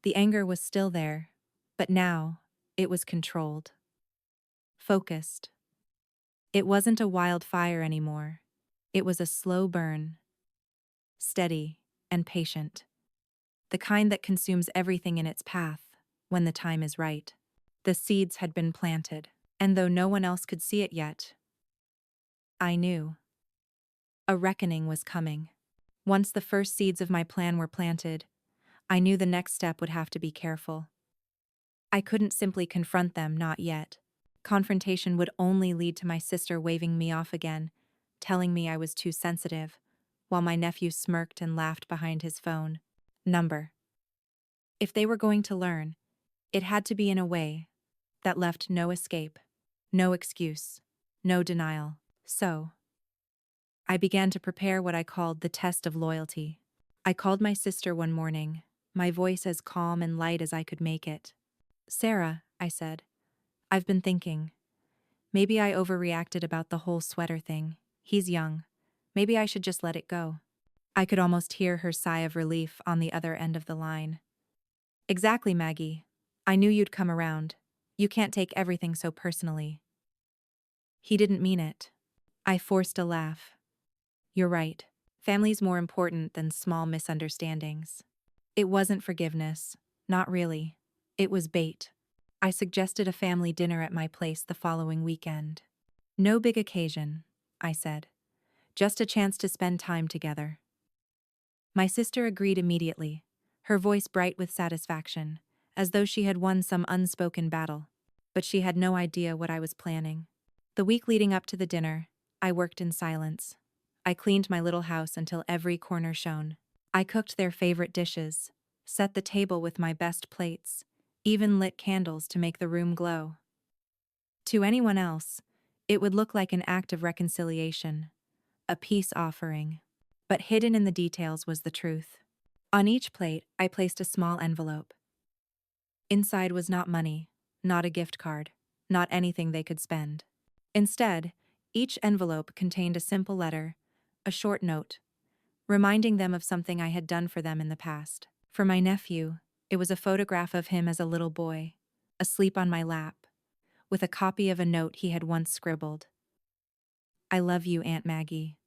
The anger was still there, but now it was controlled, focused. It wasn't a wildfire anymore. It was a slow burn, steady and patient, the kind that consumes everything in its path when the time is right. The seeds had been planted, and though no one else could see it yet, I knew. A reckoning was coming. Once the first seeds of my plan were planted, I knew the next step would have to be careful. I couldn't simply confront them, not yet. Confrontation would only lead to my sister waving me off again, telling me I was too sensitive, while my nephew smirked and laughed behind his phone. Number. If they were going to learn, it had to be in a way that left no escape, no excuse, no denial. So, I began to prepare what I called the test of loyalty. I called my sister one morning, my voice as calm and light as I could make it. "Sarah," I said, "I've been thinking. Maybe I overreacted about the whole sweater thing. He's young. Maybe I should just let it go." I could almost hear her sigh of relief on the other end of the line. "Exactly, Maggie. I knew you'd come around. You can't take everything so personally." He didn't mean it. I forced a laugh. "You're right. Family's more important than small misunderstandings." It wasn't forgiveness. Not really. It was bait. I suggested a family dinner at my place the following weekend. "No big occasion," I said. "Just a chance to spend time together." My sister agreed immediately, her voice bright with satisfaction, as though she had won some unspoken battle. But she had no idea what I was planning. The week leading up to the dinner, I worked in silence. I cleaned my little house until every corner shone. I cooked their favorite dishes, set the table with my best plates, even lit candles to make the room glow. To anyone else, it would look like an act of reconciliation, a peace offering. But hidden in the details was the truth. On each plate, I placed a small envelope. Inside was not money, not a gift card, not anything they could spend. Instead, each envelope contained a simple letter, a short note, reminding them of something I had done for them in the past. For my nephew, it was a photograph of him as a little boy, asleep on my lap, with a copy of a note he had once scribbled. "I love you, Aunt Maggie."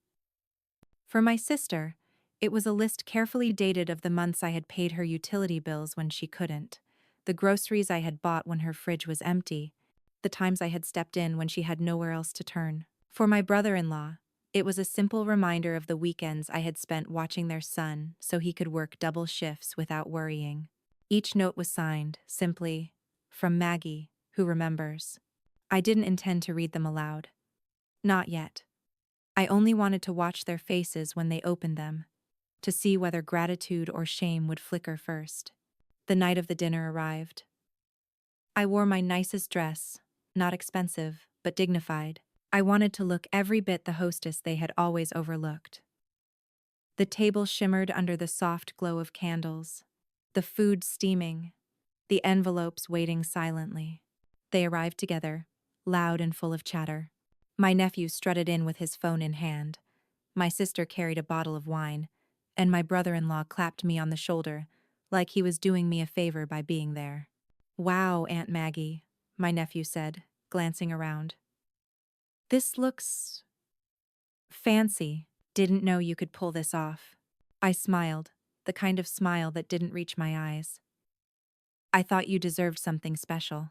For my sister, it was a list carefully dated of the months I had paid her utility bills when she couldn't, the groceries I had bought when her fridge was empty, the times I had stepped in when she had nowhere else to turn. For my brother-in-law, it was a simple reminder of the weekends I had spent watching their son so he could work double shifts without worrying. Each note was signed, simply, "From Maggie, who remembers." I didn't intend to read them aloud. Not yet. I only wanted to watch their faces when they opened them, to see whether gratitude or shame would flicker first. The night of the dinner arrived. I wore my nicest dress, not expensive, but dignified. I wanted to look every bit the hostess they had always overlooked. The table shimmered under the soft glow of candles, the food steaming, the envelopes waiting silently. They arrived together, loud and full of chatter. My nephew strutted in with his phone in hand. My sister carried a bottle of wine, and my brother-in-law clapped me on the shoulder, like he was doing me a favor by being there. "Wow, Aunt Maggie," my nephew said, glancing around. "This looks fancy. Didn't know you could pull this off." I smiled. the kind of smile that didn't reach my eyes. I thought you deserved something special.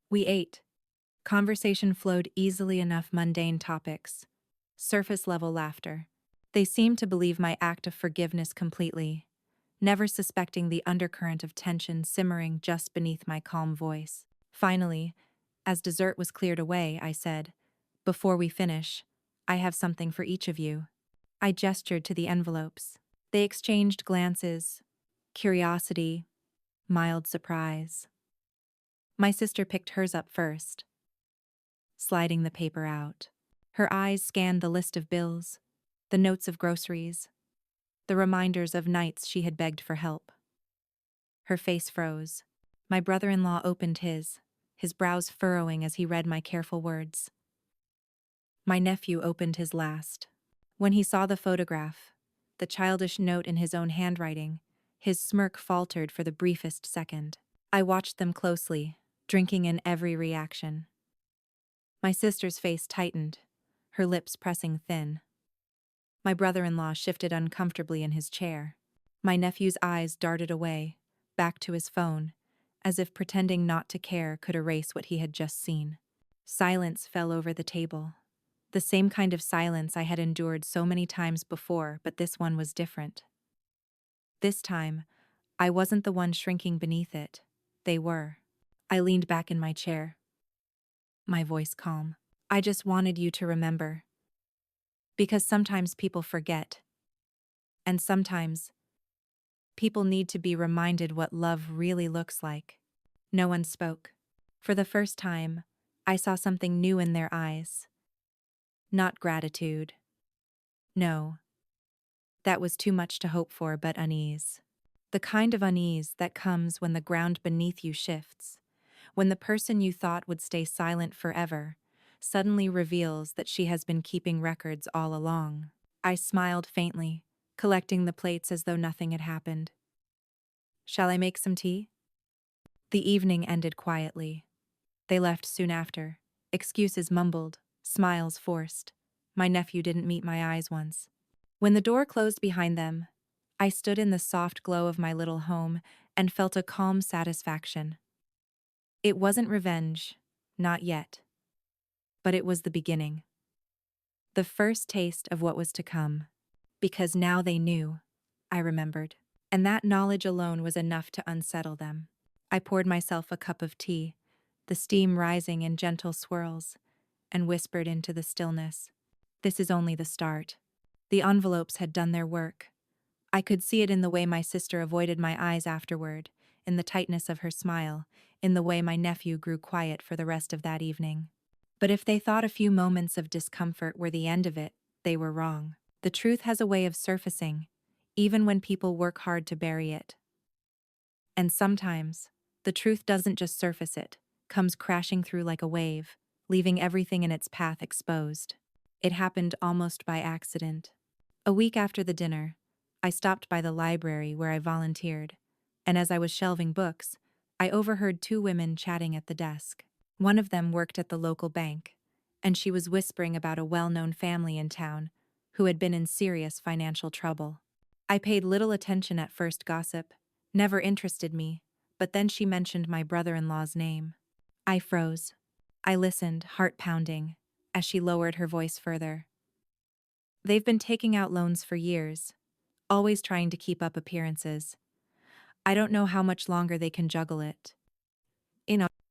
We ate. Conversation flowed easily enough mundane topics. Surface level laughter. They seemed to believe my act of forgiveness completely, never suspecting the undercurrent of tension simmering just beneath my calm voice. Finally, as dessert was cleared away, I said, "Before we finish, I have something for each of you." I gestured to the envelopes. They exchanged glances, curiosity, mild surprise. My sister picked hers up first, sliding the paper out. Her eyes scanned the list of bills, the notes of groceries, the reminders of nights she had begged for help. Her face froze. My brother-in-law opened his brows furrowing as he read my careful words. My nephew opened his last. When he saw the photograph, the childish note in his own handwriting, his smirk faltered for the briefest second. I watched them closely, drinking in every reaction. My sister's face tightened, her lips pressing thin. My brother-in-law shifted uncomfortably in his chair. My nephew's eyes darted away, back to his phone, as if pretending not to care could erase what he had just seen. Silence fell over the table. The same kind of silence I had endured so many times before, but this one was different. This time, I wasn't the one shrinking beneath it. They were. I leaned back in my chair, my voice calm. I just wanted you to remember. Because sometimes people forget. And sometimes, people need to be reminded what love really looks like. No one spoke. For the first time, I saw something new in their eyes. Not gratitude. No. That was too much to hope for, but unease. The kind of unease that comes when the ground beneath you shifts, when the person you thought would stay silent forever suddenly reveals that she has been keeping records all along. I smiled faintly, collecting the plates as though nothing had happened. Shall I make some tea? The evening ended quietly. They left soon after, excuses mumbled, smiles forced. My nephew didn't meet my eyes once. When the door closed behind them, I stood in the soft glow of my little home and felt a calm satisfaction. It wasn't revenge, not yet. But it was the beginning. The first taste of what was to come. Because now they knew, I remembered. And that knowledge alone was enough to unsettle them. I poured myself a cup of tea, the steam rising in gentle swirls, and whispered into the stillness. This is only the start. The envelopes had done their work. I could see it in the way my sister avoided my eyes afterward, in the tightness of her smile, in the way my nephew grew quiet for the rest of that evening. But if they thought a few moments of discomfort were the end of it, they were wrong. The truth has a way of surfacing, even when people work hard to bury it. And sometimes, the truth doesn't just surface, it comes crashing through like a wave, leaving everything in its path exposed. It happened almost by accident. A week after the dinner, I stopped by the library where I volunteered, and as I was shelving books, I overheard two women chatting at the desk. One of them worked at the local bank, and she was whispering about a well-known family in town who had been in serious financial trouble. I paid little attention at first. Gossip never interested me, but then she mentioned my brother-in-law's name. I froze. I listened, heart pounding, as she lowered her voice further. They've been taking out loans for years, always trying to keep up appearances. I don't know how much longer they can juggle it.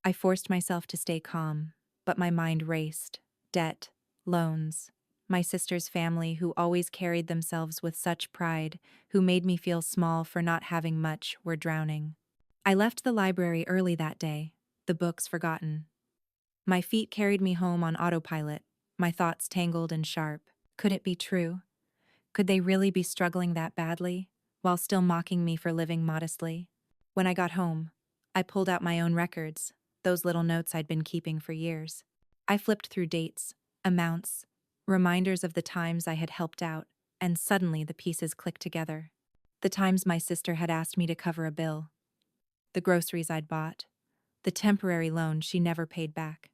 I forced myself to stay calm, but my mind raced. Debt, loans, my sister's family who always carried themselves with such pride, who made me feel small for not having much, were drowning. I left the library early that day, the books forgotten. My feet carried me home on autopilot, my thoughts tangled and sharp. Could it be true? Could they really be struggling that badly, while still mocking me for living modestly? When I got home, I pulled out my own records, those little notes I'd been keeping for years. I flipped through dates, amounts, reminders of the times I had helped out, and suddenly the pieces clicked together. The times my sister had asked me to cover a bill, the groceries I'd bought, the temporary loan she never paid back.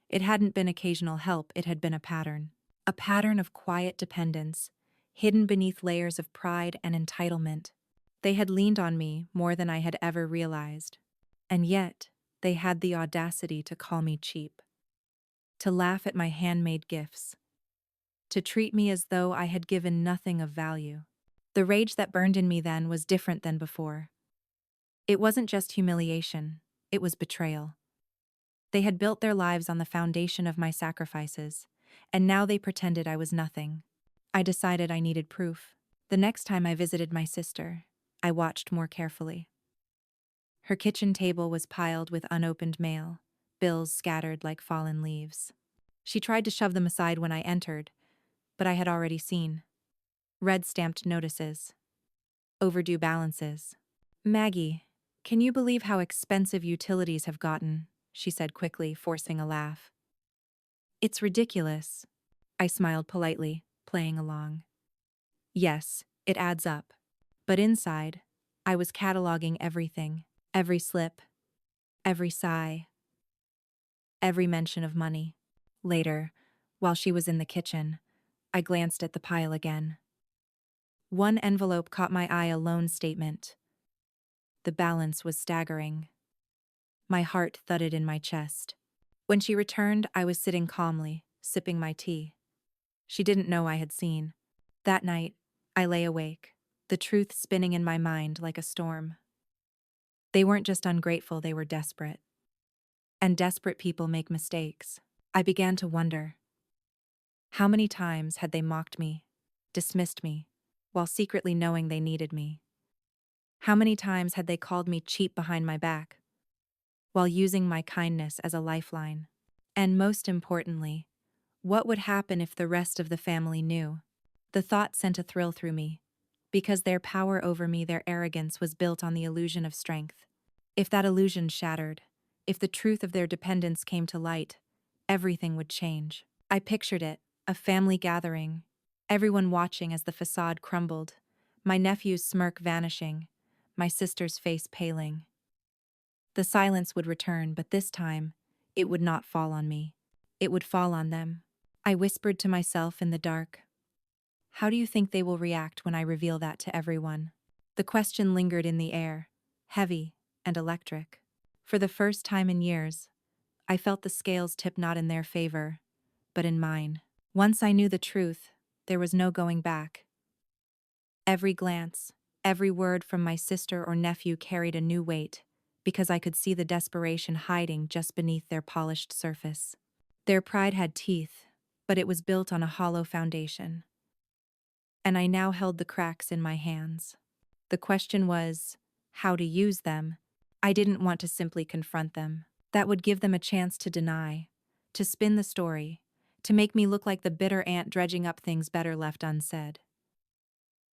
It hadn't been occasional help, it had been a pattern. A pattern of quiet dependence, hidden beneath layers of pride and entitlement. They had leaned on me more than I had ever realized. And yet, they had the audacity to call me cheap, to laugh at my handmade gifts, to treat me as though I had given nothing of value. The rage that burned in me then was different than before. It wasn't just humiliation, it was betrayal. They had built their lives on the foundation of my sacrifices, and now they pretended I was nothing. I decided I needed proof. The next time I visited my sister, I watched more carefully. Her kitchen table was piled with unopened mail, bills scattered like fallen leaves. She tried to shove them aside when I entered, but I had already seen. Red stamped notices. Overdue balances. "Maggie, can you believe how expensive utilities have gotten?" she said quickly, forcing a laugh. "It's ridiculous." I smiled politely, playing along. Yes, it adds up. But inside, I was cataloging everything. Every slip, every sigh, every mention of money. Later, while she was in the kitchen, I glanced at the pile again. One envelope caught my eye, a loan statement. The balance was staggering. My heart thudded in my chest. When she returned, I was sitting calmly, sipping my tea. She didn't know I had seen. That night, I lay awake, the truth spinning in my mind like a storm. They weren't just ungrateful, they were desperate. And desperate people make mistakes. I began to wonder, how many times had they mocked me, dismissed me, while secretly knowing they needed me? How many times had they called me cheap behind my back, while using my kindness as a lifeline? And most importantly, what would happen if the rest of the family knew? The thought sent a thrill through me. Because their power over me, their arrogance was built on the illusion of strength. If that illusion shattered, if the truth of their dependence came to light, everything would change. I pictured it, a family gathering, everyone watching as the facade crumbled, my nephew's smirk vanishing, my sister's face paling. The silence would return, but this time, it would not fall on me. It would fall on them. I whispered to myself in the dark, "How do you think they will react when I reveal that to everyone?" The question lingered in the air, heavy and electric. For the first time in years, I felt the scales tip not in their favor, but in mine. Once I knew the truth, there was no going back. Every glance, every word from my sister or nephew carried a new weight, because I could see the desperation hiding just beneath their polished surface. Their pride had teeth, but it was built on a hollow foundation. And I now held the cracks in my hands. The question was, how to use them. I didn't want to simply confront them. That would give them a chance to deny, to spin the story, to make me look like the bitter ant dredging up things better left unsaid.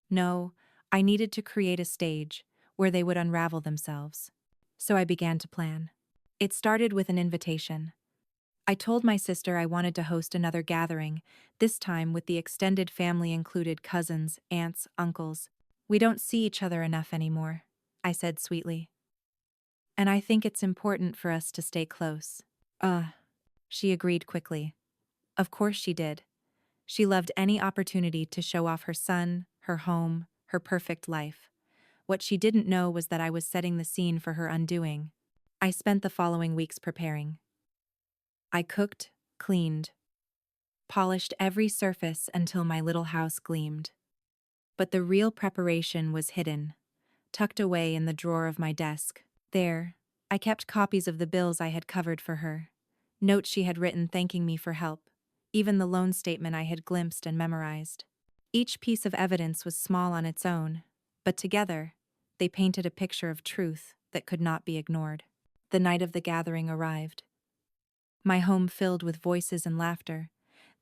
No, I needed to create a stage where they would unravel themselves. So I began to plan. It started with an invitation. I told my sister I wanted to host another gathering, this time with the extended family included cousins, aunts, uncles. "We don't see each other enough anymore," I said sweetly. "And I think it's important for us to stay close." She agreed quickly. Of course she did. She loved any opportunity to show off her son, her home, her perfect life. What she didn't know was that I was setting the scene for her undoing. I spent the following weeks preparing. I cooked, cleaned, polished every surface until my little house gleamed. But the real preparation was hidden, tucked away in the drawer of my desk. There, I kept copies of the bills I had covered for her, notes she had written thanking me for help, even the loan statement I had glimpsed and memorized. Each piece of evidence was small on its own, but together, they painted a picture of truth that could not be ignored. The night of the gathering arrived. My home filled with voices and laughter,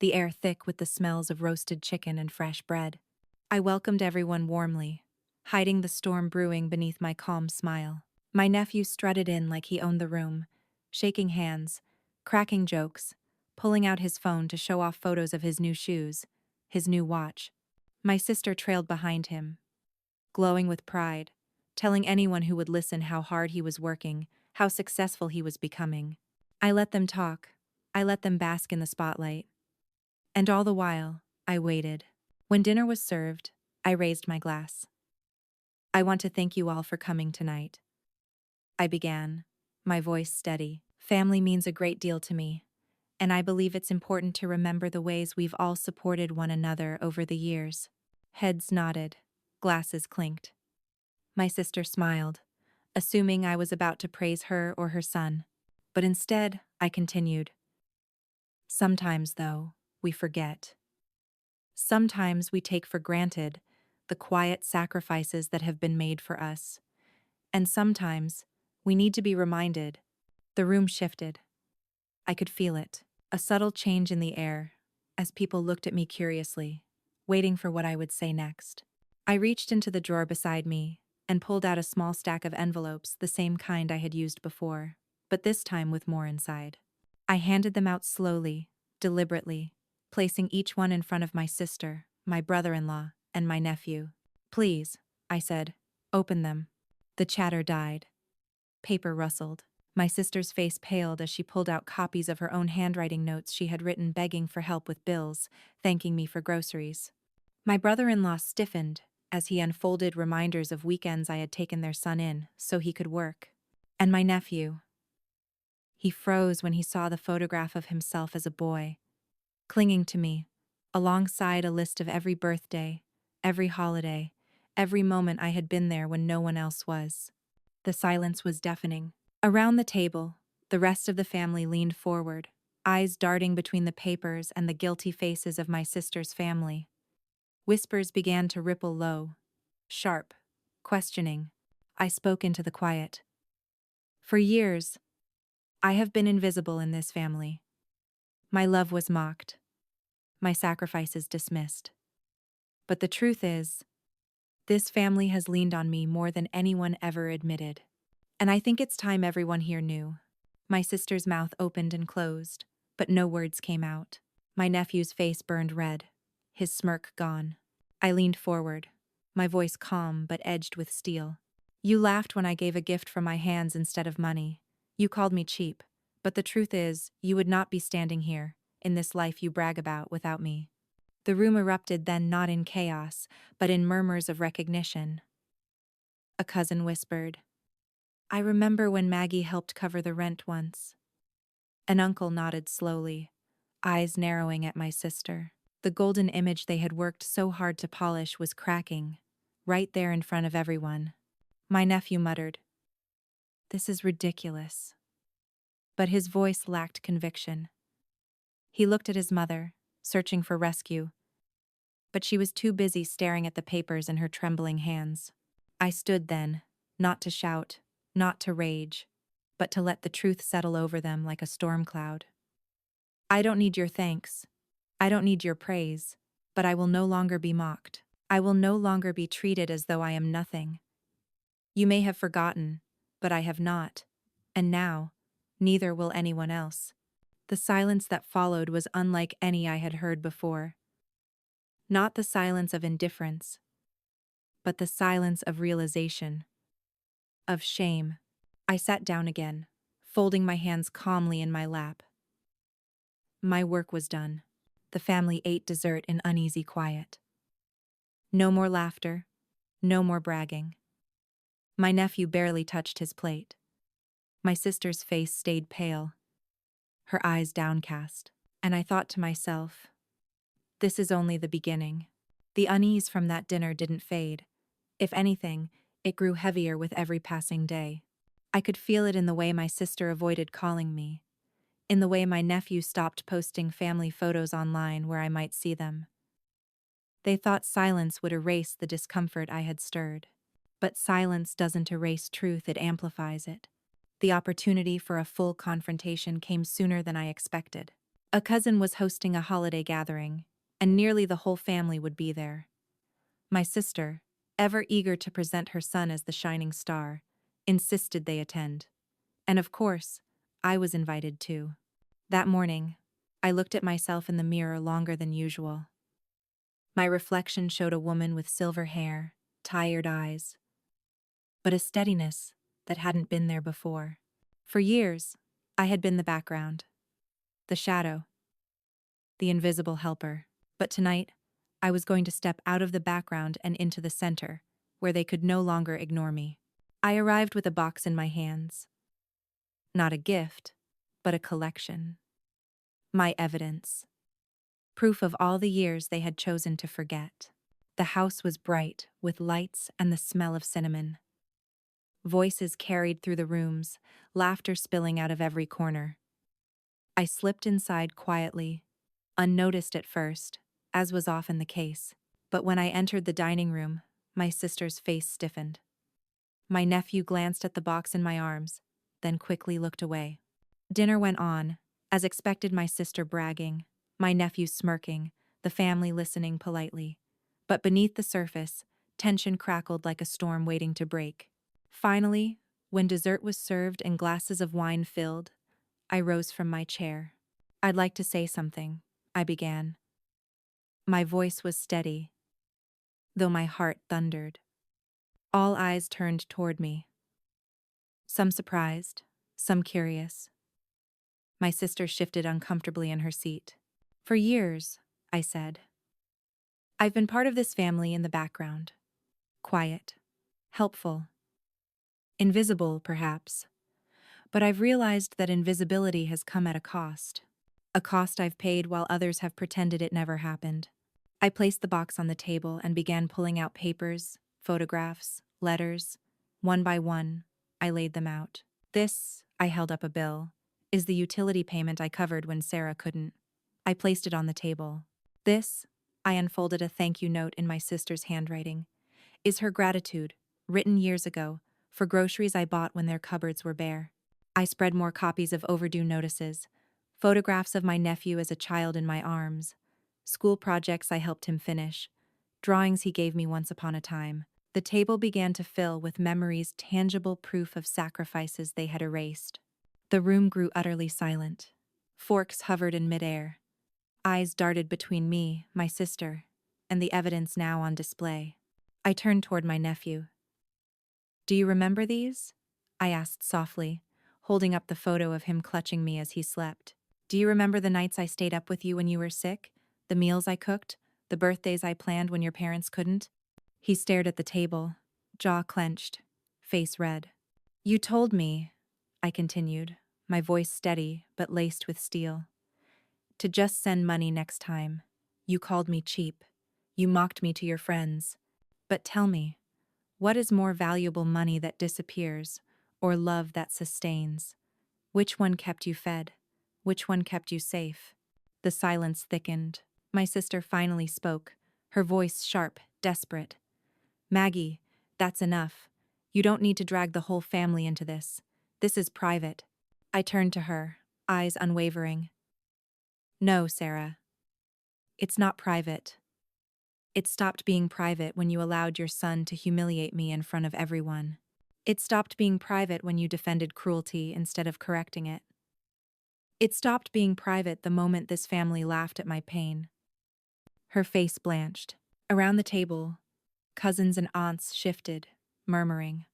the air thick with the smells of roasted chicken and fresh bread. I welcomed everyone warmly, hiding the storm brewing beneath my calm smile. My nephew strutted in like he owned the room, shaking hands, cracking jokes, pulling out his phone to show off photos of his new shoes, his new watch. My sister trailed behind him, glowing with pride, telling anyone who would listen how hard he was working, how successful he was becoming. I let them talk. I let them bask in the spotlight. And all the while, I waited. When dinner was served, I raised my glass. I want to thank you all for coming tonight. I began, my voice steady. Family means a great deal to me, and I believe it's important to remember the ways we've all supported one another over the years. Heads nodded, glasses clinked. My sister smiled, assuming I was about to praise her or her son. But instead, I continued. Sometimes, though, we forget. Sometimes we take for granted the quiet sacrifices that have been made for us. And sometimes we need to be reminded. The room shifted. I could feel it, a subtle change in the air, as people looked at me curiously, waiting for what I would say next. I reached into the drawer beside me and pulled out a small stack of envelopes, the same kind I had used before, but this time with more inside. I handed them out slowly, deliberately, placing each one in front of my sister, my brother-in-law, and my nephew. Please, I said, open them. The chatter died. Paper rustled. My sister's face paled as she pulled out copies of her own handwriting notes she had written begging for help with bills, thanking me for groceries. My brother-in-law stiffened as he unfolded reminders of weekends I had taken their son in so he could work. And my nephew. He froze when he saw the photograph of himself as a boy, clinging to me, alongside a list of every birthday, every holiday, every moment I had been there when no one else was. The silence was deafening. Around the table, the rest of the family leaned forward, eyes darting between the papers and the guilty faces of my sister's family. Whispers began to ripple low, sharp, questioning. I spoke into the quiet. For years, I have been invisible in this family. My love was mocked, my sacrifices dismissed. But the truth is, this family has leaned on me more than anyone ever admitted. And I think it's time everyone here knew. My sister's mouth opened and closed, but no words came out. My nephew's face burned red, his smirk gone. I leaned forward, my voice calm but edged with steel. You laughed when I gave a gift from my hands instead of money. You called me cheap, but the truth is, you would not be standing here, in this life you brag about, without me. The room erupted then, not in chaos, but in murmurs of recognition. A cousin whispered, I remember when Maggie helped cover the rent once. An uncle nodded slowly, eyes narrowing at my sister. The golden image they had worked so hard to polish was cracking, right there in front of everyone. My nephew muttered, This is ridiculous. But his voice lacked conviction. He looked at his mother, searching for rescue, but she was too busy staring at the papers in her trembling hands. I stood then, not to shout, not to rage, but to let the truth settle over them like a storm cloud. I don't need your thanks. I don't need your praise, but I will no longer be mocked. I will no longer be treated as though I am nothing. You may have forgotten, but I have not. And now, neither will anyone else. The silence that followed was unlike any I had heard before. Not the silence of indifference, but the silence of realization, of shame. I sat down again, folding my hands calmly in my lap. My work was done. The family ate dessert in uneasy quiet. No more laughter, no more bragging. My nephew barely touched his plate. My sister's face stayed pale, her eyes downcast, and I thought to myself, this is only the beginning. The unease from that dinner didn't fade. If anything, it grew heavier with every passing day. I could feel it in the way my sister avoided calling me, in the way my nephew stopped posting family photos online where I might see them. They thought silence would erase the discomfort I had stirred. But silence doesn't erase truth, it amplifies it. The opportunity for a full confrontation came sooner than I expected. A cousin was hosting a holiday gathering, and nearly the whole family would be there. My sister, ever eager to present her son as the shining star, insisted they attend. And of course, I was invited too. That morning, I looked at myself in the mirror longer than usual. My reflection showed a woman with silver hair, tired eyes, but a steadiness that hadn't been there before. For years, I had been the background, the shadow, the invisible helper. But tonight, I was going to step out of the background and into the center, where they could no longer ignore me. I arrived with a box in my hands. Not a gift, but a collection. My evidence. Proof of all the years they had chosen to forget. The house was bright, with lights and the smell of cinnamon. Voices carried through the rooms, laughter spilling out of every corner. I slipped inside quietly, unnoticed at first, as was often the case. But when I entered the dining room, my sister's face stiffened. My nephew glanced at the box in my arms, then quickly looked away. Dinner went on, as expected, my sister bragging, my nephew smirking, the family listening politely. But beneath the surface, tension crackled like a storm waiting to break. Finally, when dessert was served and glasses of wine filled, I rose from my chair. "I'd like to say something," I began. My voice was steady, though my heart thundered. All eyes turned toward me, some surprised, some curious. My sister shifted uncomfortably in her seat. "For years," I said, "I've been part of this family in the background. Quiet, helpful, invisible, perhaps. But I've realized that invisibility has come at a cost. A cost I've paid while others have pretended it never happened." I placed the box on the table and began pulling out papers, photographs, letters. One by one, I laid them out. "This," I held up a bill, "is the utility payment I covered when Sarah couldn't." I placed it on the table. "This," I unfolded a thank you note in my sister's handwriting, "is her gratitude, written years ago, for groceries I bought when their cupboards were bare." I spread more copies of overdue notices, photographs of my nephew as a child in my arms, school projects I helped him finish, drawings he gave me once upon a time. The table began to fill with memories, tangible proof of sacrifices they had erased. The room grew utterly silent. Forks hovered in midair. Eyes darted between me, my sister, and the evidence now on display. I turned toward my nephew. "Do you remember these?" I asked softly, holding up the photo of him clutching me as he slept. "Do you remember the nights I stayed up with you when you were sick? The meals I cooked? The birthdays I planned when your parents couldn't?" He stared at the table, jaw clenched, face red. "You told me," I continued, my voice steady but laced with steel, "to just send money next time. You called me cheap. You mocked me to your friends. But tell me, what is more valuable, money that disappears or love that sustains? Which one kept you fed? Which one kept you safe?" The silence thickened. My sister finally spoke, her voice sharp, desperate. "Maggie, that's enough. You don't need to drag the whole family into this. This is private." I turned to her, eyes unwavering. "No, Sarah. It's not private. It stopped being private when you allowed your son to humiliate me in front of everyone. It stopped being private when you defended cruelty instead of correcting it. It stopped being private the moment this family laughed at my pain." Her face blanched. Around the table, cousins and aunts shifted, murmuring.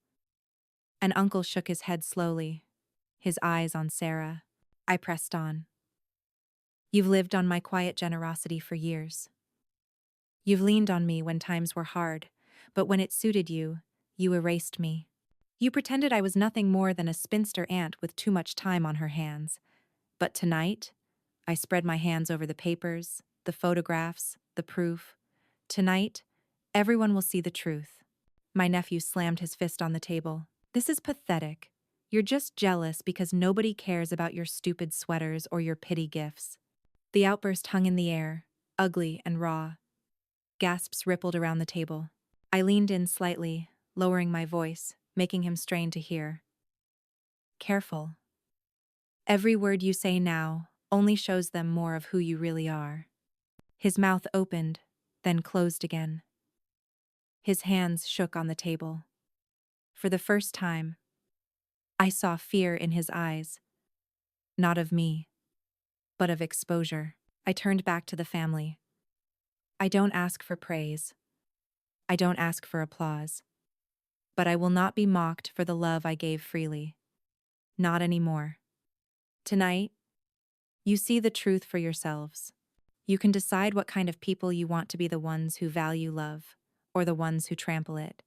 An uncle shook his head slowly, his eyes on Sarah. I pressed on. "You've lived on my quiet generosity for years. You've leaned on me when times were hard, but when it suited you, you erased me. You pretended I was nothing more than a spinster aunt with too much time on her hands. But tonight," I spread my hands over the papers, the photographs, the proof. "Tonight, everyone will see the truth." My nephew slammed his fist on the table. "This is pathetic. You're just jealous because nobody cares about your stupid sweaters or your pity gifts." The outburst hung in the air, ugly and raw. Gasps rippled around the table. I leaned in slightly, lowering my voice, making him strain to hear. "Careful. Every word you say now only shows them more of who you really are." His mouth opened, then closed again. His hands shook on the table. For the first time, I saw fear in his eyes, not of me, but of exposure. I turned back to the family. "I don't ask for praise. I don't ask for applause. But I will not be mocked for the love I gave freely. Not anymore. Tonight, you see the truth for yourselves. You can decide what kind of people you want to be, the ones who value love, or the ones who trample it.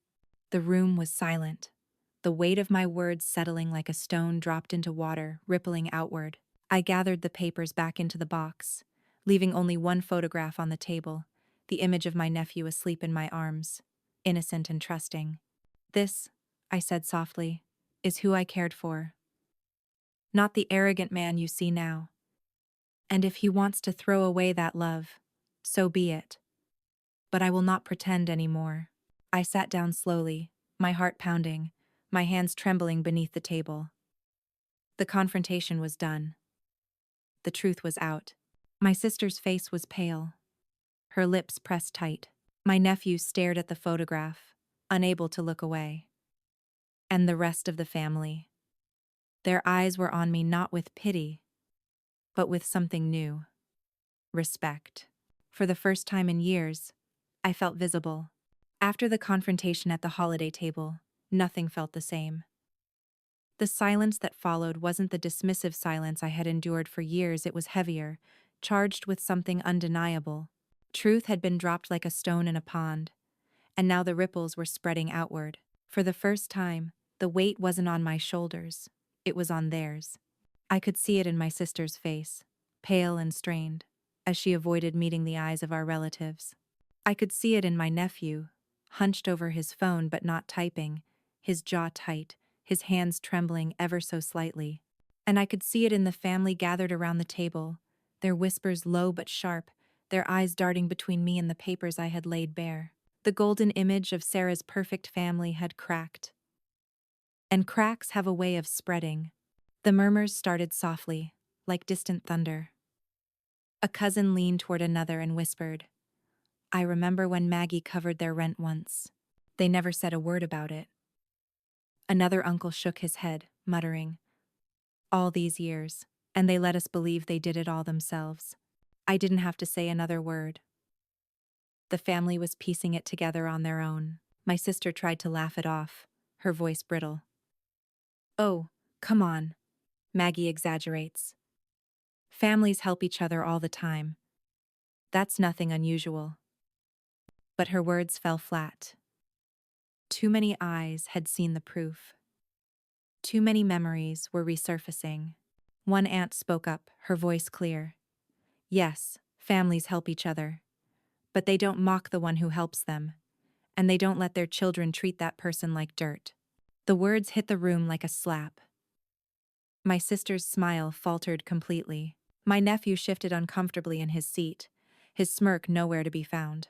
The room was silent, the weight of my words settling like a stone dropped into water, rippling outward. I gathered the papers back into the box, leaving only one photograph on the table, the image of my nephew asleep in my arms, innocent and trusting. This, I said softly, is who I cared for. Not the arrogant man you see now. And if he wants to throw away that love, so be it. But I will not pretend anymore. I sat down slowly, my heart pounding, my hands trembling beneath the table. The confrontation was done. The truth was out. My sister's face was pale, her lips pressed tight. My nephew stared at the photograph, unable to look away. And the rest of the family. Their eyes were on me not with pity, but with something new. Respect. For the first time in years, I felt visible. After the confrontation at the holiday table, nothing felt the same. The silence that followed wasn't the dismissive silence I had endured for years, it was heavier, charged with something undeniable. Truth had been dropped like a stone in a pond, and now the ripples were spreading outward. For the first time, the weight wasn't on my shoulders, it was on theirs. I could see it in my sister's face, pale and strained, as she avoided meeting the eyes of our relatives. I could see it in my nephew, hunched over his phone but not typing, his jaw tight, his hands trembling ever so slightly. And I could see it in the family gathered around the table, their whispers low but sharp, their eyes darting between me and the papers I had laid bare. The golden image of Sarah's perfect family had cracked. And cracks have a way of spreading. The murmurs started softly, like distant thunder. A cousin leaned toward another and whispered, "I remember when Maggie covered their rent once. They never said a word about it." Another uncle shook his head, muttering, "All these years, and they let us believe they did it all themselves." I didn't have to say another word. The family was piecing it together on their own. My sister tried to laugh it off, her voice brittle. "Oh, come on," Maggie exaggerates. "Families help each other all the time. That's nothing unusual." But her words fell flat. Too many eyes had seen the proof. Too many memories were resurfacing. One aunt spoke up, her voice clear. "Yes, families help each other. But they don't mock the one who helps them. And they don't let their children treat that person like dirt." The words hit the room like a slap. My sister's smile faltered completely. My nephew shifted uncomfortably in his seat, his smirk nowhere to be found.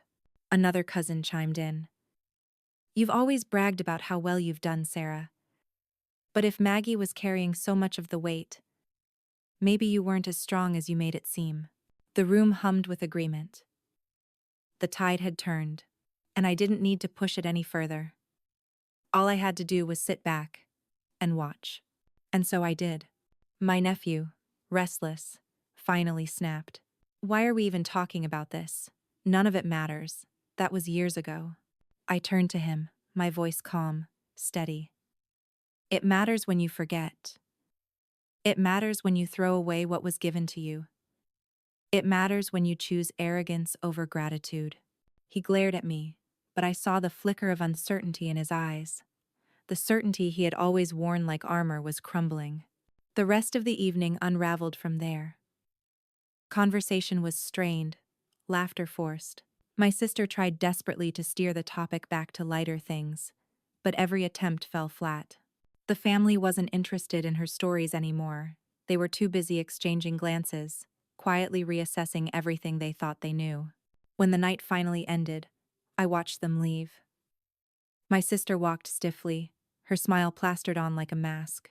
Another cousin chimed in. "You've always bragged about how well you've done, Sarah. But if Maggie was carrying so much of the weight, maybe you weren't as strong as you made it seem." The room hummed with agreement. The tide had turned, and I didn't need to push it any further. All I had to do was sit back and watch. And so I did. My nephew, restless, finally snapped. "Why are we even talking about this? None of it matters. That was years ago." I turned to him, my voice calm, steady. "It matters when you forget. It matters when you throw away what was given to you. It matters when you choose arrogance over gratitude." He glared at me, but I saw the flicker of uncertainty in his eyes. The certainty he had always worn like armor was crumbling. The rest of the evening unraveled from there. Conversation was strained, laughter forced. My sister tried desperately to steer the topic back to lighter things, but every attempt fell flat. The family wasn't interested in her stories anymore. They were too busy exchanging glances, quietly reassessing everything they thought they knew. When the night finally ended, I watched them leave. My sister walked stiffly, her smile plastered on like a mask.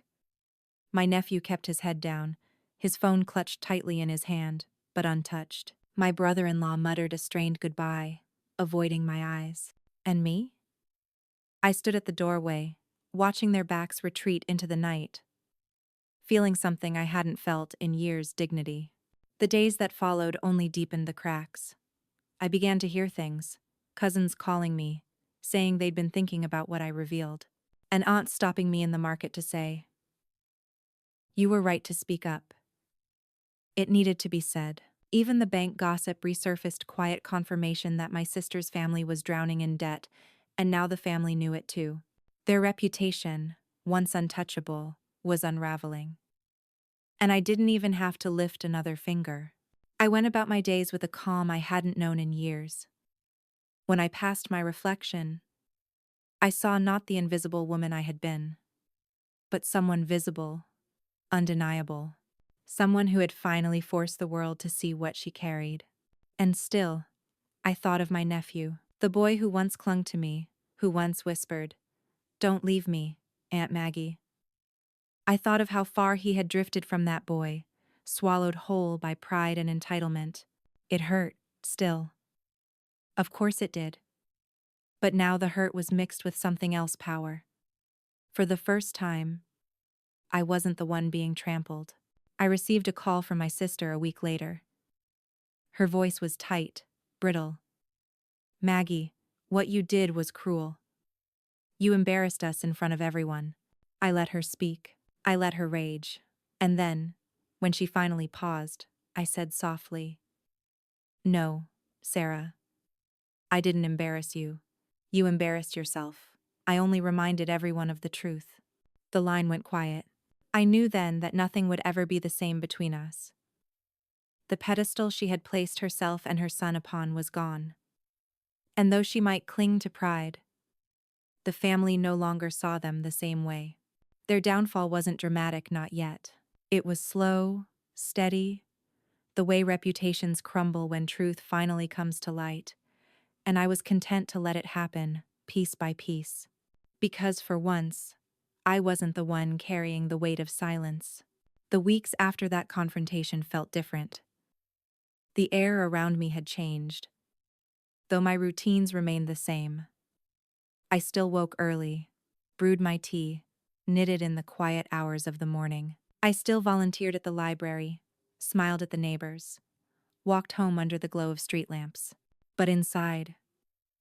My nephew kept his head down, his phone clutched tightly in his hand, but untouched. My brother-in-law muttered a strained goodbye, avoiding my eyes. And me? I stood at the doorway, watching their backs retreat into the night, feeling something I hadn't felt in years: dignity. The days that followed only deepened the cracks. I began to hear things, cousins calling me, saying they'd been thinking about what I revealed. An aunt stopping me in the market to say, "You were right to speak up. It needed to be said." Even the bank gossip resurfaced, quiet confirmation that my sister's family was drowning in debt, And now the family knew it too. Their reputation, once untouchable, was unraveling. And I didn't even have to lift another finger. I went about my days with a calm I hadn't known in years. When I passed my reflection, I saw not the invisible woman I had been, but someone visible, undeniable, someone who had finally forced the world to see what she carried. And still, I thought of my nephew, the boy who once clung to me, who once whispered, "Don't leave me, Aunt Maggie." I thought of how far he had drifted from that boy, swallowed whole by pride and entitlement. It hurt, still. Of course it did. But now the hurt was mixed with something else power. For the first time, I wasn't the one being trampled. I received a call from my sister a week later. Her voice was tight, brittle. "Maggie, what you did was cruel. You embarrassed us in front of everyone." I let her speak. I let her rage. And then, when she finally paused, I said softly, "No, Sarah. I didn't embarrass you. You embarrassed yourself. I only reminded everyone of the truth." The line went quiet. I knew then that nothing would ever be the same between us. The pedestal she had placed herself and her son upon was gone. And though she might cling to pride, the family no longer saw them the same way. Their downfall wasn't dramatic, not yet. It was slow, steady, the way reputations crumble when truth finally comes to light, and I was content to let it happen, piece by piece. Because for once, I wasn't the one carrying the weight of silence. The weeks after that confrontation felt different. The air around me had changed, though my routines remained the same. I still woke early, brewed my tea, knitted in the quiet hours of the morning. I still volunteered at the library, smiled at the neighbors, walked home under the glow of street lamps. But inside,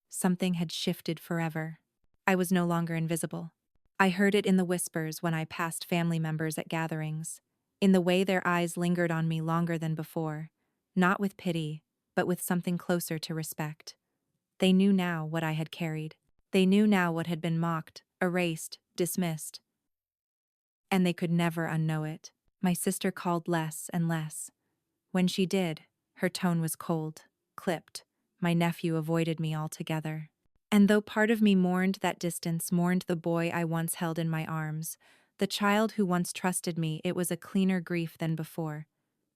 something had shifted forever. I was no longer invisible. I heard it in the whispers when I passed family members at gatherings, in the way their eyes lingered on me longer than before, not with pity, but with something closer to respect. They knew now what I had carried. They knew now what had been mocked, erased, dismissed. And they could never unknow it. My sister called less and less. When she did, her tone was cold, clipped. My nephew avoided me altogether. And though part of me mourned that distance, mourned the boy I once held in my arms, the child who once trusted me, it was a cleaner grief than before.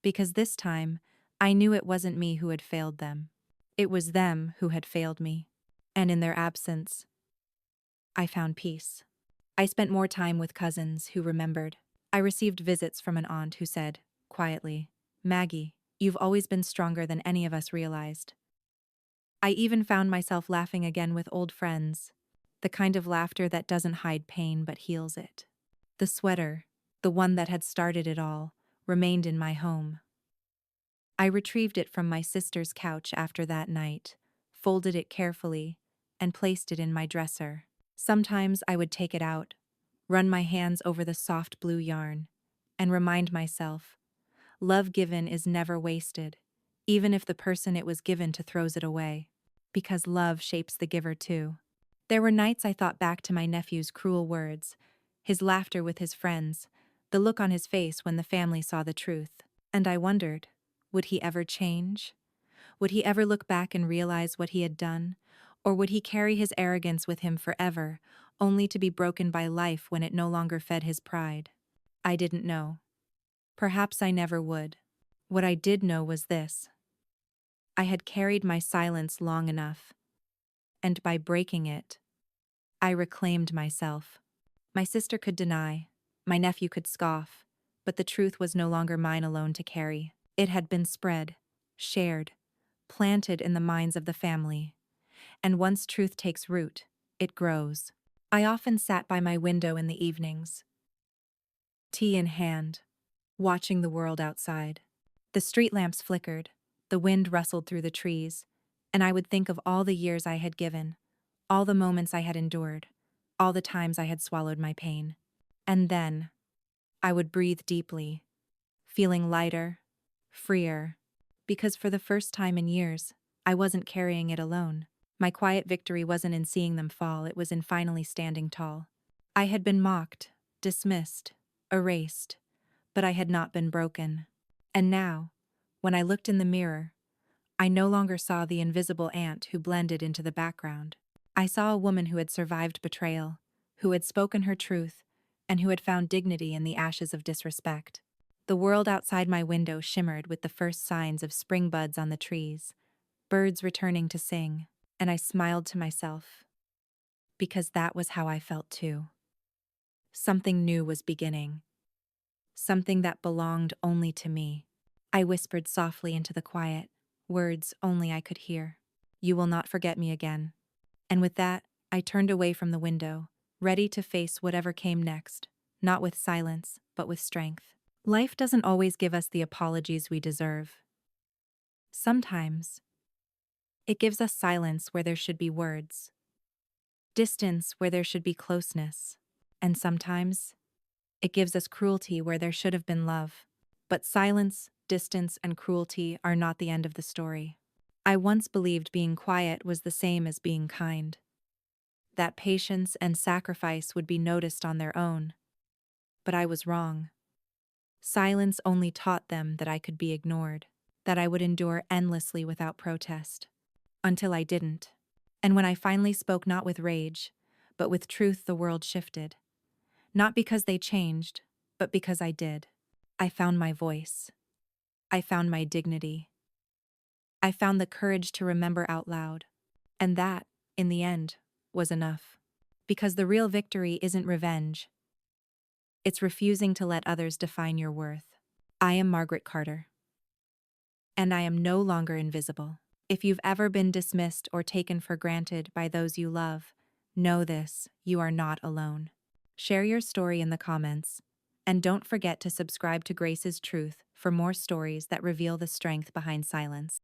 Because this time, I knew it wasn't me who had failed them. It was them who had failed me. And in their absence, I found peace. I spent more time with cousins who remembered. I received visits from an aunt who said, quietly, "Maggie, you've always been stronger than any of us realized." I even found myself laughing again with old friends, the kind of laughter that doesn't hide pain but heals it. The sweater, the one that had started it all, remained in my home. I retrieved it from my sister's couch after that night, folded it carefully, and placed it in my dresser. Sometimes I would take it out, run my hands over the soft blue yarn, and remind myself, love given is never wasted, even if the person it was given to throws it away, because love shapes the giver too. There were nights I thought back to my nephew's cruel words, his laughter with his friends, the look on his face when the family saw the truth, and I wondered, would he ever change? Would he ever look back and realize what he had done? Or would he carry his arrogance with him forever, only to be broken by life when it no longer fed his pride? I didn't know. Perhaps I never would. What I did know was this. I had carried my silence long enough, and by breaking it, I reclaimed myself. My sister could deny, my nephew could scoff, but the truth was no longer mine alone to carry. It had been spread, shared, planted in the minds of the family. And once truth takes root, it grows. I often sat by my window in the evenings, tea in hand, watching the world outside. The street lamps flickered, the wind rustled through the trees, and I would think of all the years I had given, all the moments I had endured, all the times I had swallowed my pain. And then, I would breathe deeply, feeling lighter, freer, because for the first time in years, I wasn't carrying it alone. My quiet victory wasn't in seeing them fall, it was in finally standing tall. I had been mocked, dismissed, erased, but I had not been broken. And now, when I looked in the mirror, I no longer saw the invisible ant who blended into the background. I saw a woman who had survived betrayal, who had spoken her truth, and who had found dignity in the ashes of disrespect. The world outside my window shimmered with the first signs of spring buds on the trees, birds returning to sing, and I smiled to myself, because that was how I felt too. Something new was beginning, something that belonged only to me. I whispered softly into the quiet, words only I could hear. You will not forget me again. And with that, I turned away from the window, ready to face whatever came next, not with silence, but with strength. Life doesn't always give us the apologies we deserve. Sometimes, it gives us silence where there should be words, distance where there should be closeness, and sometimes, it gives us cruelty where there should have been love. But silence, distance, and cruelty are not the end of the story. I once believed being quiet was the same as being kind, that patience and sacrifice would be noticed on their own. But I was wrong. Silence only taught them that I could be ignored, that I would endure endlessly without protest. Until I didn't. And when I finally spoke not with rage, but with truth, the world shifted. Not because they changed, but because I did. I found my voice. I found my dignity. I found the courage to remember out loud. And that, in the end, was enough. Because the real victory isn't revenge. It's refusing to let others define your worth. I am Margaret Carter. And I am no longer invisible. If you've ever been dismissed or taken for granted by those you love, know this, you are not alone. Share your story in the comments. And don't forget to subscribe to Grace's Truth for more stories that reveal the strength behind silence.